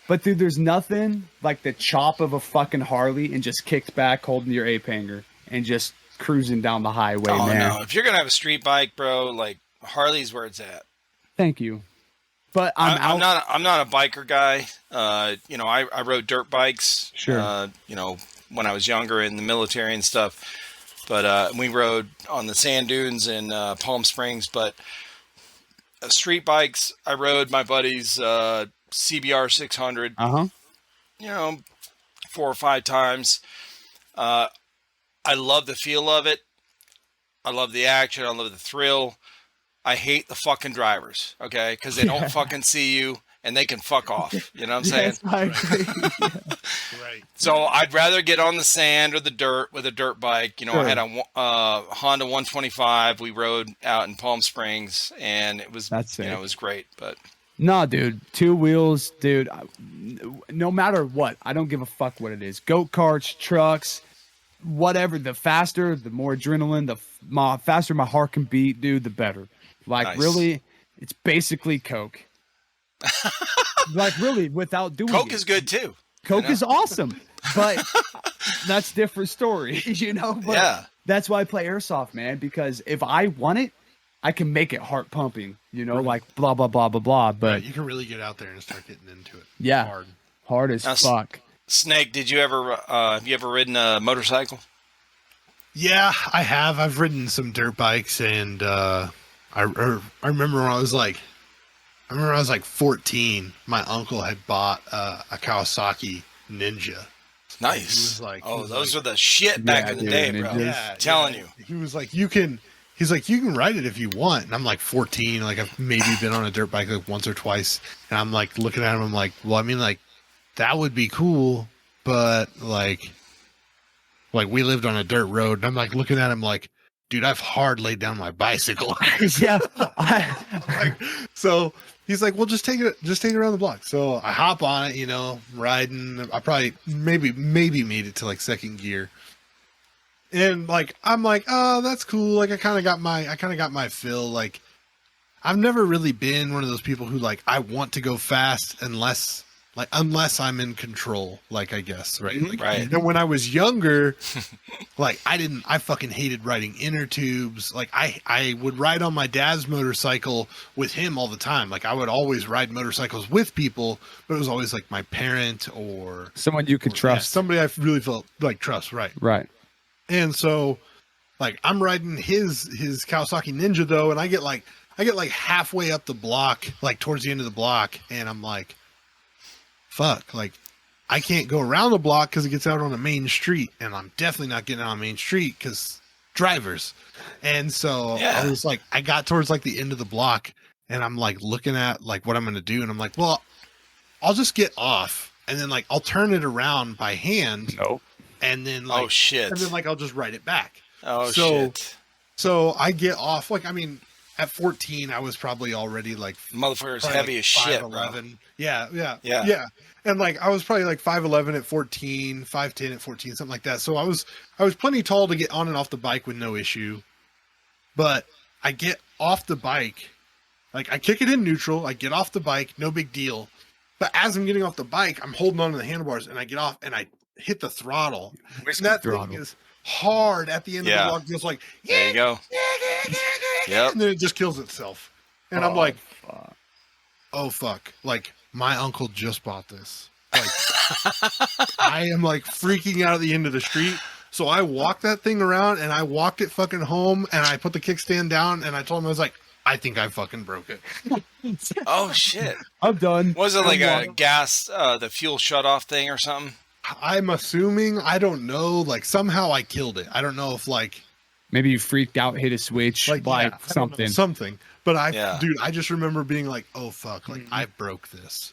but dude, there's nothing like the chop of a fucking Harley and just kicked back holding your ape hanger and just cruising down the highway, Oh man. no! If you're gonna have a street bike, bro, like Harley's where it's at. Thank you. But I'm not a biker guy. I rode dirt bikes. Sure. When I was younger in the military and stuff. But we rode on the sand dunes in Palm Springs. But street bikes, I rode my buddy's CBR 600. 4 or 5 times. I love the feel of it. I love the action. I love the thrill. I hate the fucking drivers, okay? Because they don't fucking see you and they can fuck off. You know what I'm saying? Yes, I agree. Right. So I'd rather get on the sand or the dirt with a dirt bike. Sure. I had a Honda 125. We rode out in Palm Springs, and it was it was great. But No, dude, 2 wheels, dude. No matter what, I don't give a fuck what it is. Goat karts, trucks, whatever. The faster, the more adrenaline, the faster my heart can beat, dude, the better. Like, Nice. really, it's basically Coke. Like, really, without doing Coke it. is good too. Coke is awesome, but that's a different story, But Yeah. that's why I play Airsoft, man, because if I want it, I can make it heart pumping, like blah, blah, blah, blah, blah. But You can really get out there and start getting into it. yeah, hard as Now, fuck. Snake, did you ever have you ever ridden a motorcycle? Yeah, I have. I've ridden some dirt bikes, and I remember when I was like 14. My uncle had bought a Kawasaki Ninja. Nice. He was like, those were the shit back in the dude, day, bro. Ninjas. Yeah, Telling you. He was like, you can ride it if you want. And I'm like 14. Like, I've maybe been on a dirt bike like once or twice. And I'm like looking at him. I'm like, well, I mean, like, that would be cool, but like we lived on a dirt road. And I'm like looking at him like, dude, I've hard laid down my bicycle. Yeah. So he's like, well, just take it around the block. So I hop on it, riding. I probably maybe made it to like second gear. And like, I'm like, oh, that's cool. Like, I kind of got my fill. Like, I've never really been one of those people who like, I want to go fast unless I'm in control, like, I guess, right? Like, Right. And when I was younger, like, I fucking hated riding inner tubes. Like, I would ride on my dad's motorcycle with him all the time. Like, I would always ride motorcycles with people, but it was always like my parent or Someone you could trust. somebody I really felt like trust, right? Right. And so, like, I'm riding his Kawasaki Ninja though, and I get like halfway up the block, like towards the end of the block, and I'm like, fuck, like, I can't go around the block because it gets out on a main street, and I'm definitely not getting on a main street because drivers. And so I was like, I got towards like the end of the block, and I'm like looking at like what I'm gonna do, and I'm like, well, I'll just get off, and then like I'll turn it around by hand. Nope. And then like, Oh shit. and then like I'll just ride it back. Oh so- shit. So I get off. Like, I mean, at 14, I was probably already like Motherfucker's probably, heavy like, as shit, bro. 5'11". Yeah. Yeah. And like I was probably like 5'11" at 14, 5'10" at 14, something like that. So I was plenty tall to get on and off the bike with no issue. But I get off the bike, like I kick it in neutral, I get off the bike, no big deal. But as I'm getting off the bike, I'm holding on to the handlebars, and I get off and I hit the throttle. And that throttle. thing is hard at the end of the block, just like, There you go. Yep. and then it just kills itself. And I'm like, fuck. oh fuck, like my uncle just bought this. Like, I am like freaking out at the end of the street. So I walked that thing around and I walked it fucking home and I put the kickstand down and I told him, I was like, I think I fucking broke it. Oh shit! I'm done. Was it like a gas, the fuel shut off thing or something? I'm assuming, I don't know, like somehow I killed it. I don't know if like Maybe you freaked out, hit a switch, yeah, I don't know, something. something. But Yeah. dude, I just remember being like, oh fuck, like I broke this.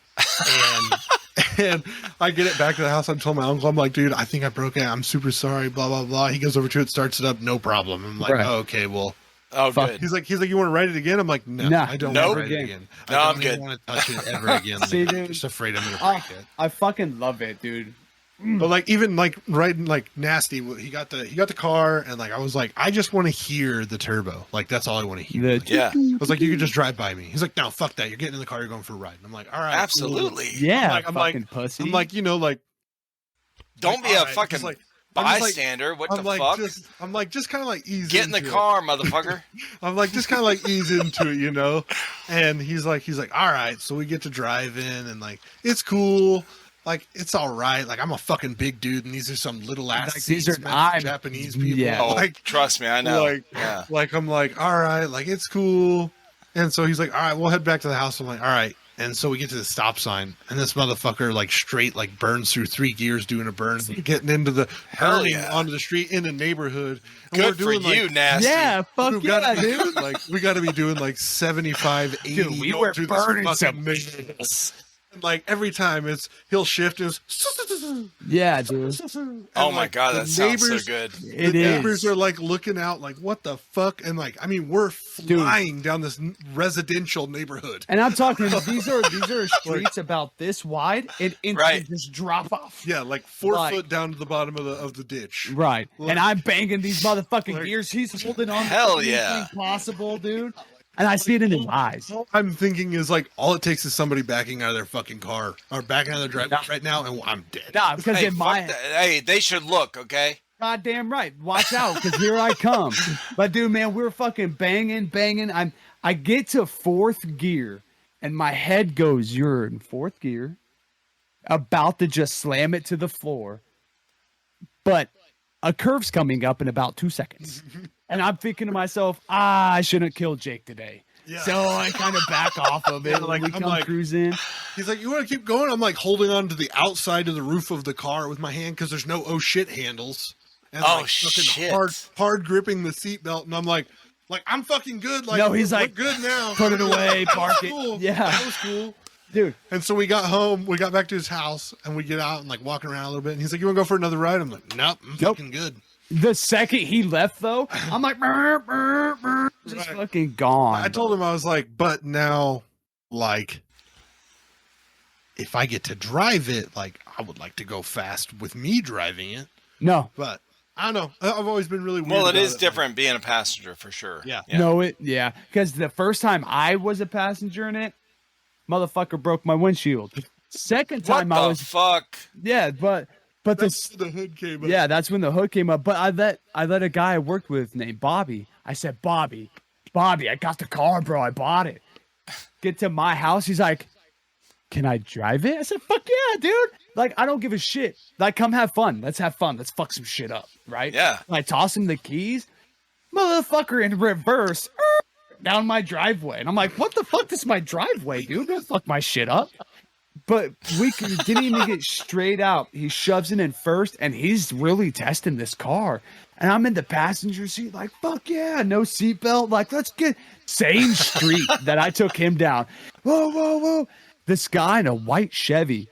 And I get it back to the house. I told my uncle, I'm like, dude, I think I broke it. I'm super sorry, blah, blah, blah. He goes over to it, starts it up, no problem. I'm like, Right. oh, okay, well. Oh, Fuck. good. He's like, you want to write it again? I'm like, no, Nah. I don't Nope. want to write it again. No, I I'm don't good. even want to touch it ever again. See, Like, I'm dude. just afraid I'm going to Oh, break it. I fucking love it, dude. But like even like writing like nasty, he got the car and like I was like, I just want to hear the turbo. Like that's all I want to hear. The- Like, Yeah, I was like, you could just drive by me. He's like, no, fuck that. You're getting in the car. You're going for a ride. And I'm like, all right, cool. absolutely. Yeah, I'm like- fucking pussy. I'm like, you know, like Don't be all a right, fucking just like, I'm just like- bystander. What I'm the like, fuck? just kind of like ease. Get in the into it. car, motherfucker. I'm like, just kind of like ease into it, you know? And he's like, all right. So we get to drive in and like, it's cool. Like, it's all right. Like, I'm a fucking big dude and these are some little ass Like, these seats are- meant for I'm- Japanese people. yeah. Oh, Like, trust me, I know. like, Yeah. like, I'm like, all right. Like, it's cool. And so he's like, all right, we'll head back to the house. I'm like, all right. And so we get to the stop sign and this motherfucker like straight like burns through 3 gears doing a burn, getting into the Hell burning yeah. onto the street in a neighborhood. And Good for you, nasty. yeah, fuck We've yeah, gotta be dude. doing, like we got to be doing like 75, 80. Dude, we going were through this burning fucking some neighborhood. And, like every time he'll shift and Yeah, dude. Oh my god, that sounds so good. It the is. neighbors are like looking out like what the fuck, and like I mean we're flying down this residential neighborhood. And I'm talking these are streets about this wide and instantly Right. just drop off. Yeah, like 4 Like- foot down to the bottom of the ditch. Right. Like- And I'm banging these motherfucking Like- gears. He's holding on Hell to yeah. anything possible, dude. And I see it in his eyes. All I'm thinking is like all it takes is somebody backing out of their fucking car or backing out of their driveway right now, and I'm dead. Nah, because Hey, in fuck my that. Hey, they should look, okay? goddamn right. Watch out, because here I come. But dude, man, we're fucking banging. I get to 4th gear, and my head goes, "You're in 4th gear," about to just slam it to the floor. But a curve's coming up in about 2 seconds. And I'm thinking to myself, I shouldn't kill Jake today. Yeah. So I kind of back off of it. Yeah, Like, like, we I'm come like- cruising. He's like, you want to keep going? I'm like holding on to the outside of the roof of the car with my hand because there's no oh shit handles. And Oh, like, fucking shit. hard gripping the seatbelt, and I'm like I'm fucking good. Like No, he's we're like, good now. put it away, That was park it. cool. Yeah. that was cool. Dude, And so we got home, we got back to his house, and we get out and like walking around a little bit. And he's like, "You want to go for another ride?" I'm like, "Nope, I'm Nope. fucking good." the second he left, though, I'm like, just Right. fucking gone. I told him I was like, "But now, like, if I get to drive it, like, I would like to go fast with me driving it." No, But I don't know. I've always been really weird. Well, it about is different being a passenger for sure. Yeah. yeah. Because the first time I was a passenger in it, motherfucker broke my windshield. Second What time I the was, fuck? yeah, but That's this, when the hood came up. yeah, that's when the hood came up. But I let a guy I worked with named Bobby. I said, Bobby, I got the car, bro. I bought it. Get to my house. He's like, can I drive it? I said, fuck yeah, dude. Like, I don't give a shit. Like, come have fun. Let's have fun. Let's fuck some shit up, right? Yeah. I toss him the keys. Motherfucker in reverse down my driveway. And I'm like, what the fuck? This is my driveway, dude. Don't fuck my shit up. But didn't even get straight out. He shoves it in first, and he's really testing this car. And I'm in the passenger seat, like, fuck yeah, no seatbelt. Like, let's get same street that I took him down. Whoa. This guy in a white Chevy.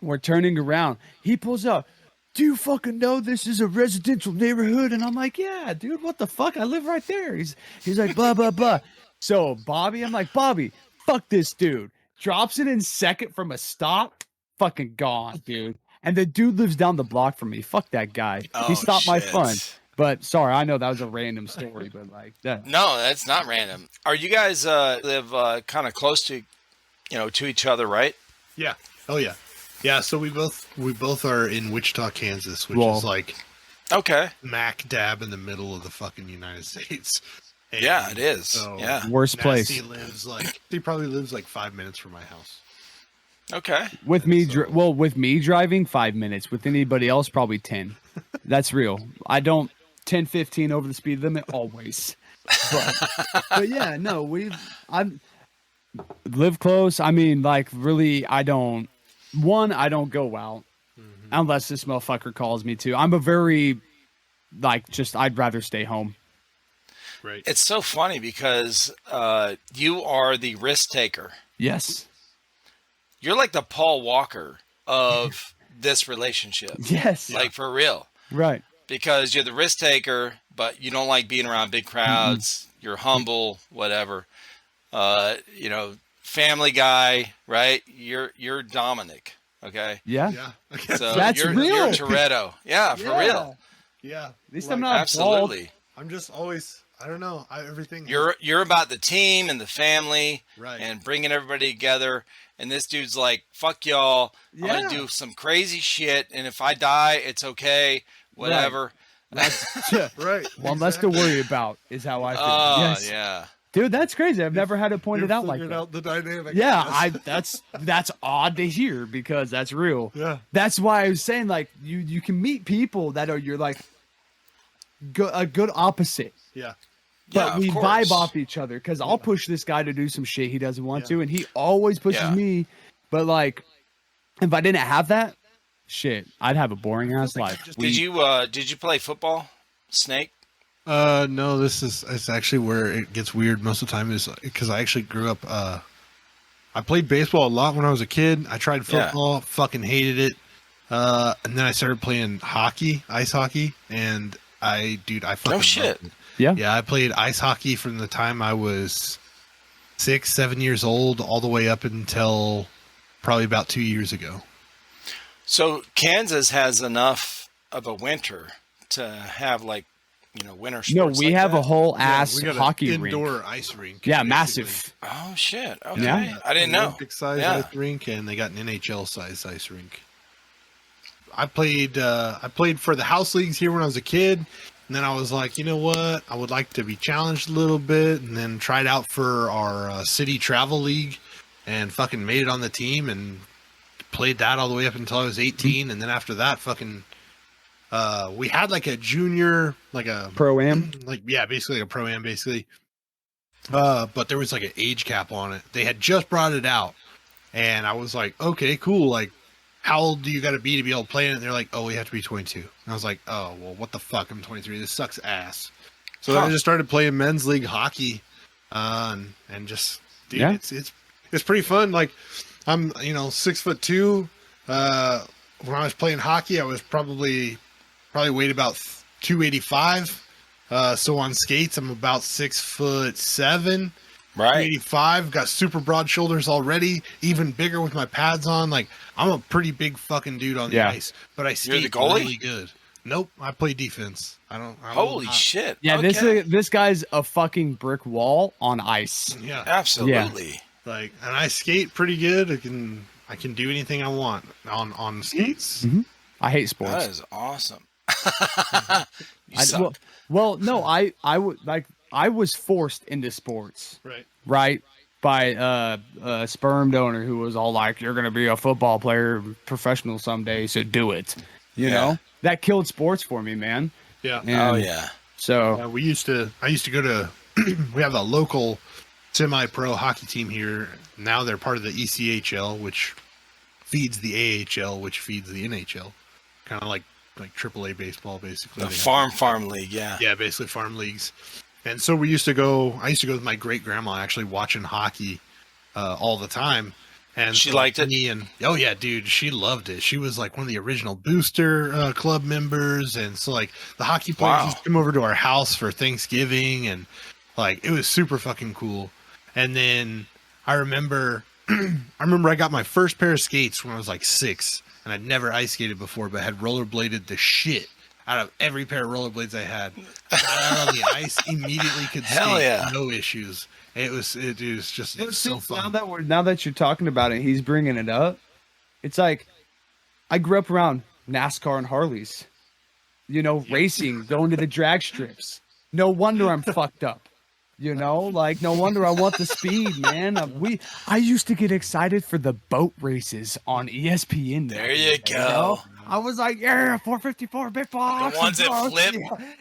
We're turning around. He pulls up. Do you fucking know this is a residential neighborhood? And I'm like, yeah, dude, what the fuck? I live right there. He's like, blah, blah, blah. So Bobby, I'm like, Bobby, fuck this dude. Drops it in second from a stop. Fucking gone, dude. And the dude lives down the block from me. Fuck that guy. Oh, He stopped my shit. fun. But sorry, I know that was a random story, but like that. No, that's not random. Are you guys live kind of close to, to each other, right? Yeah. Oh yeah. Yeah. So we both are in Wichita, Kansas, which Well, is like Okay. smack dab in the middle of the fucking United States. And Yeah, it is. so Yeah. Worst place. He probably lives like 5 minutes from my house. Okay. With me, with me driving 5 minutes. With anybody else, probably 10. That's real. I don't 10, 15 over the speed limit always. But yeah, no, I live close. I mean, like really, I don't go out unless this motherfucker calls me to. I'm a very I'd rather stay home. Right. It's so funny because you are the risk taker. Yes. You're like the Paul Walker of this relationship. Yes. Like for real. Right. Because you're the risk taker, but you don't like being around big crowds. You're humble, whatever. Family guy, right? You're Dominic, okay? Yeah. Yeah. So That's you're real. Toretto. Yeah, for real. Yeah. At least Like, I'm not bald. Absolutely. I'm just always, I don't know. Everything. You're about the team and the family Right. and bringing everybody together. And this dude's like, fuck y'all. I'm Yeah. going to do some crazy shit. And if I die, it's okay. Whatever. Right. One less to worry about is how I feel. Oh, Yes. yeah. Dude, that's crazy. I've never had it pointed out like Figured that. out the dynamic. Yeah, I guess. that's odd to hear because that's real. Yeah. That's why I was saying like you can meet people that are you're like a good opposite, Yeah. but Yeah, we of course. vibe off each other because I'll push this guy to do some shit he doesn't want to, and he always pushes Yeah. me. But like, if I didn't have that, shit, I'd have a boring ass life. Did you play football, Snake? No, it's actually where it gets weird most of the time is because I actually grew up, I played baseball a lot when I was a kid. I tried football, fucking hated it. And then I started playing hockey, ice hockey, and I fucking No shit. loved it. Yeah. Yeah, I played ice hockey from the time I was 6, 7 years old all the way up until probably about 2 years ago. So Kansas has enough of a winter to have winter sports. No, we like have that? a whole ass we got hockey an indoor rink. ice rink. Yeah, basically. massive. Oh shit! Okay, Yeah. I didn't know. Olympic size Yeah. ice rink, and they got an NHL size ice rink. I played for the house leagues here when I was a kid, and then I was like, you know what? I would like to be challenged a little bit, and then tried out for our city travel league, and fucking made it on the team, and played that all the way up until I was 18, and then after that, fucking. We had like a junior, like a Pro-Am? basically like a pro-am, basically. But there was like an age cap on it. They had just brought it out, and I was like, okay, cool. Like, how old do you got to be able to play in it? And they're like, oh, we have to be 22. And I was like, oh, well, what the fuck? I'm 23. This sucks ass. So then I just started playing men's league hockey, and just, dude, Yeah. it's pretty fun. Like, I'm 6'2". When I was playing hockey, I was probably weighed about 285. So on skates, I'm about 6'7". Right. 85. Got super broad shoulders already. Even bigger with my pads on. Like, I'm a pretty big fucking dude on the Yeah. ice. But I You're skate the goalie? really good. Nope, I play defense. I don't. Holy shit! Yeah, Okay. this guy's a fucking brick wall on ice. Yeah, Absolutely. like, and I skate pretty good. I can do anything I want on skates. Mhm. I hate sports. That is awesome. You suck. No, I was forced into sports, Right. by a sperm donor who was all like, "You're gonna be a football player, professional someday, so do it." You know, that killed sports for me, man. Yeah. And Oh yeah. So I used to go to. We have a local semi-pro hockey team here. Now they're part of the ECHL, which feeds the AHL, which feeds the NHL. Kind of like AAA baseball, basically. The They have- farm league. Yeah. Yeah, basically farm leagues. And so I used to go with my great grandma, actually watching hockey all the time. And She so liked it? Oh yeah, dude, she loved it. She was like one of the original booster club members, and so like the hockey players Wow. used to come over to our house for Thanksgiving, and like it was super fucking cool. And then I remember I got my first pair of skates when I was like 6, and I'd never ice skated before, but had rollerbladed the shit out of every pair of rollerblades I had. Got out on the ice, immediately could skate, Hell yeah. no issues. It was so fun. now that you're talking about it, he's bringing it up. It's like I grew up around NASCAR and Harleys, racing, going to the drag strips. No wonder I'm fucked up. You know, like no wonder I want the speed, man. I used to get excited for the boat races on ESPN. There you go. I was like, yeah, 454 big box. The ones that flip.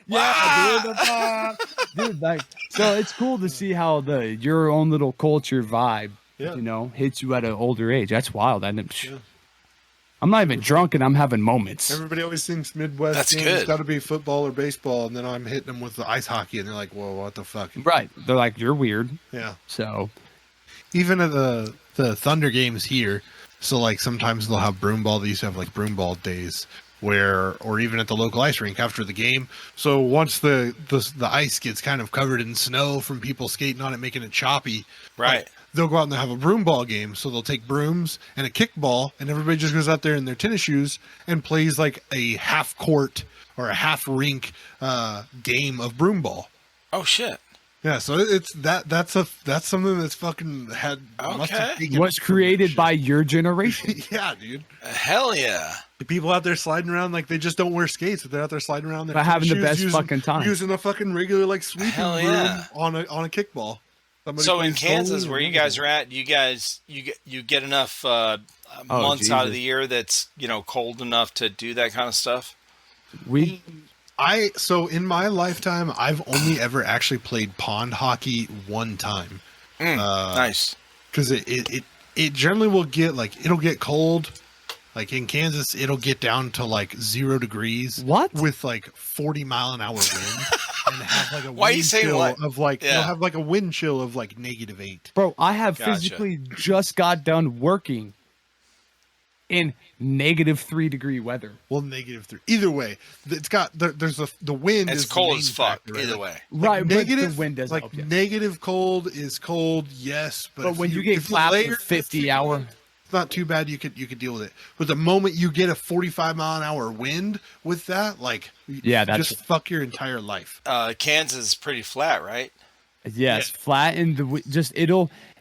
Yeah, dude, like, so it's cool to see how your own little culture vibe, you know, hits you at an older age. That's wild. I'm not even drunk and I'm having moments. Everybody always thinks Midwest games got to be football or baseball, and then I'm hitting them with the ice hockey, and they're like, "Whoa, what the fuck?" Right? They're like, "You're weird." Yeah. So, even at the Thunder games here, so like sometimes they'll have broom ball. They used to have like broom ball days or even at the local ice rink after the game. So once the ice gets kind of covered in snow from people skating on it, making it choppy, right? They'll go out and they'll have a broom ball game. So they'll take brooms and a kickball, and everybody just goes out there in their tennis shoes and plays like a half court or a half rink game of broom ball. Oh shit! Yeah, so it's that's something that's fucking had. Was created by your generation. Yeah, dude. Hell yeah! The people out there sliding around like they just don't wear skates, but they're out there sliding around. By having the best fucking time, using a fucking regular like sweeping broom on a kickball. So in Kansas, where you guys are at, you get enough months out of the year that's cold enough to do that kind of stuff. So in my lifetime, I've only ever actually played pond hockey one time. Nice, because it generally will get it'll get cold. Like in Kansas, it'll get down to like 0 degrees. What? With like 40-mile-an-hour wind. And have like a Why you saying what? Of like you'll have like a wind chill of like -8. Bro, I have physically just got done working in -3 degree weather. Well, -3. Either way, it's got there's the wind. It's is cold as fuck. Factor, either way, right? Negative but the wind doesn't help you. Negative cold is cold, yes. But when you get clapped with 50-hour. It's not too bad. You could deal with it. But the moment you get a 45-mile-an-hour wind with that, that's just fuck your entire life. Kansas is pretty flat, right? Yes, flat, and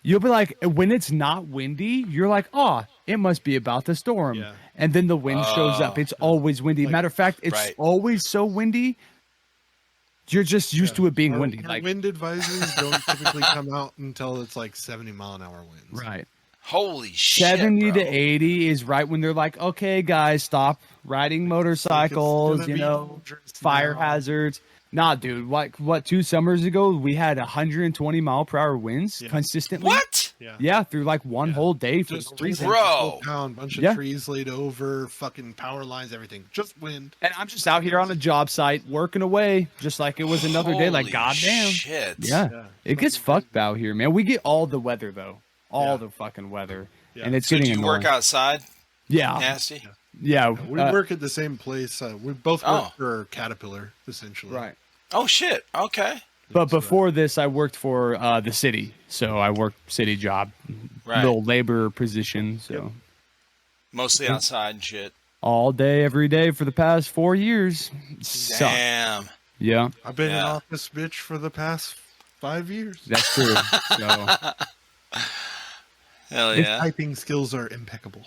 you'll be like, when it's not windy, you're like, oh, it must be about the storm. Yeah. And then the wind shows up. It's always windy. Matter of fact, it's always so windy. You're just used to it being windy. Our wind advisories don't typically come out until it's like 70-mile-an-hour winds. Right. Holy shit! 70 to 80 is right when they're like, okay, guys, stop riding motorcycles. Fire hazards. Nah, dude. What? 2 summers ago, we had 120-mile-per-hour winds consistently. What? Yeah, through like one whole day for no reason. Bro, bunch of trees laid over, fucking power lines, everything. Just wind. And I'm just out here on a job site working away, just like it was another day. Like, goddamn. Shit. Yeah. It gets fucked out here, man. We get all the weather though. All the fucking weather, and it's getting annoying. Do you work outside? Yeah, nasty. Yeah, we work at the same place. We both work for Caterpillar, essentially. Right. Oh shit. Okay. But before this, I worked for the city, so I worked city job, little labor position. So mostly outside and shit. All day, every day for the past 4 years. Damn. Yeah. I've been an office bitch for the past 5 years. That's true. So. Hell yeah. My typing skills are impeccable.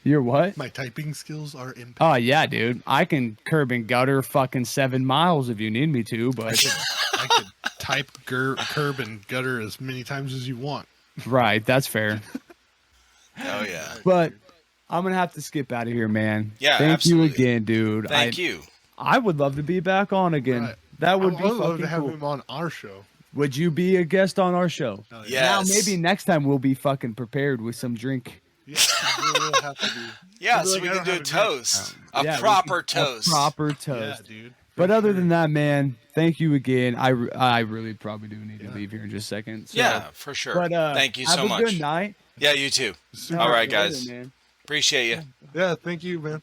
Your what? My typing skills are impeccable. Oh, yeah, dude. I can curb and gutter fucking 7 miles if you need me to, but... I could type curb and gutter as many times as you want. Right, that's fair. Oh, yeah. But I'm going to have to skip out of here, man. Yeah, Thank you again, dude. Thank you. I would love to be back on again. Right. That would be fucking cool. I would love to have him on our show. Would you be a guest on our show? Yes. Now, maybe next time we'll be fucking prepared with some drink. Yeah, we'll have to be. Yeah, so we can do a toast. A proper toast. A proper toast. Yeah, dude. But other than that, man, thank you again. I really probably do need to leave here in just a second. So. Yeah, for sure. But, thank you so much. Have a good night. Yeah, you too. All right, guys. Man. Appreciate you. Yeah, thank you, man.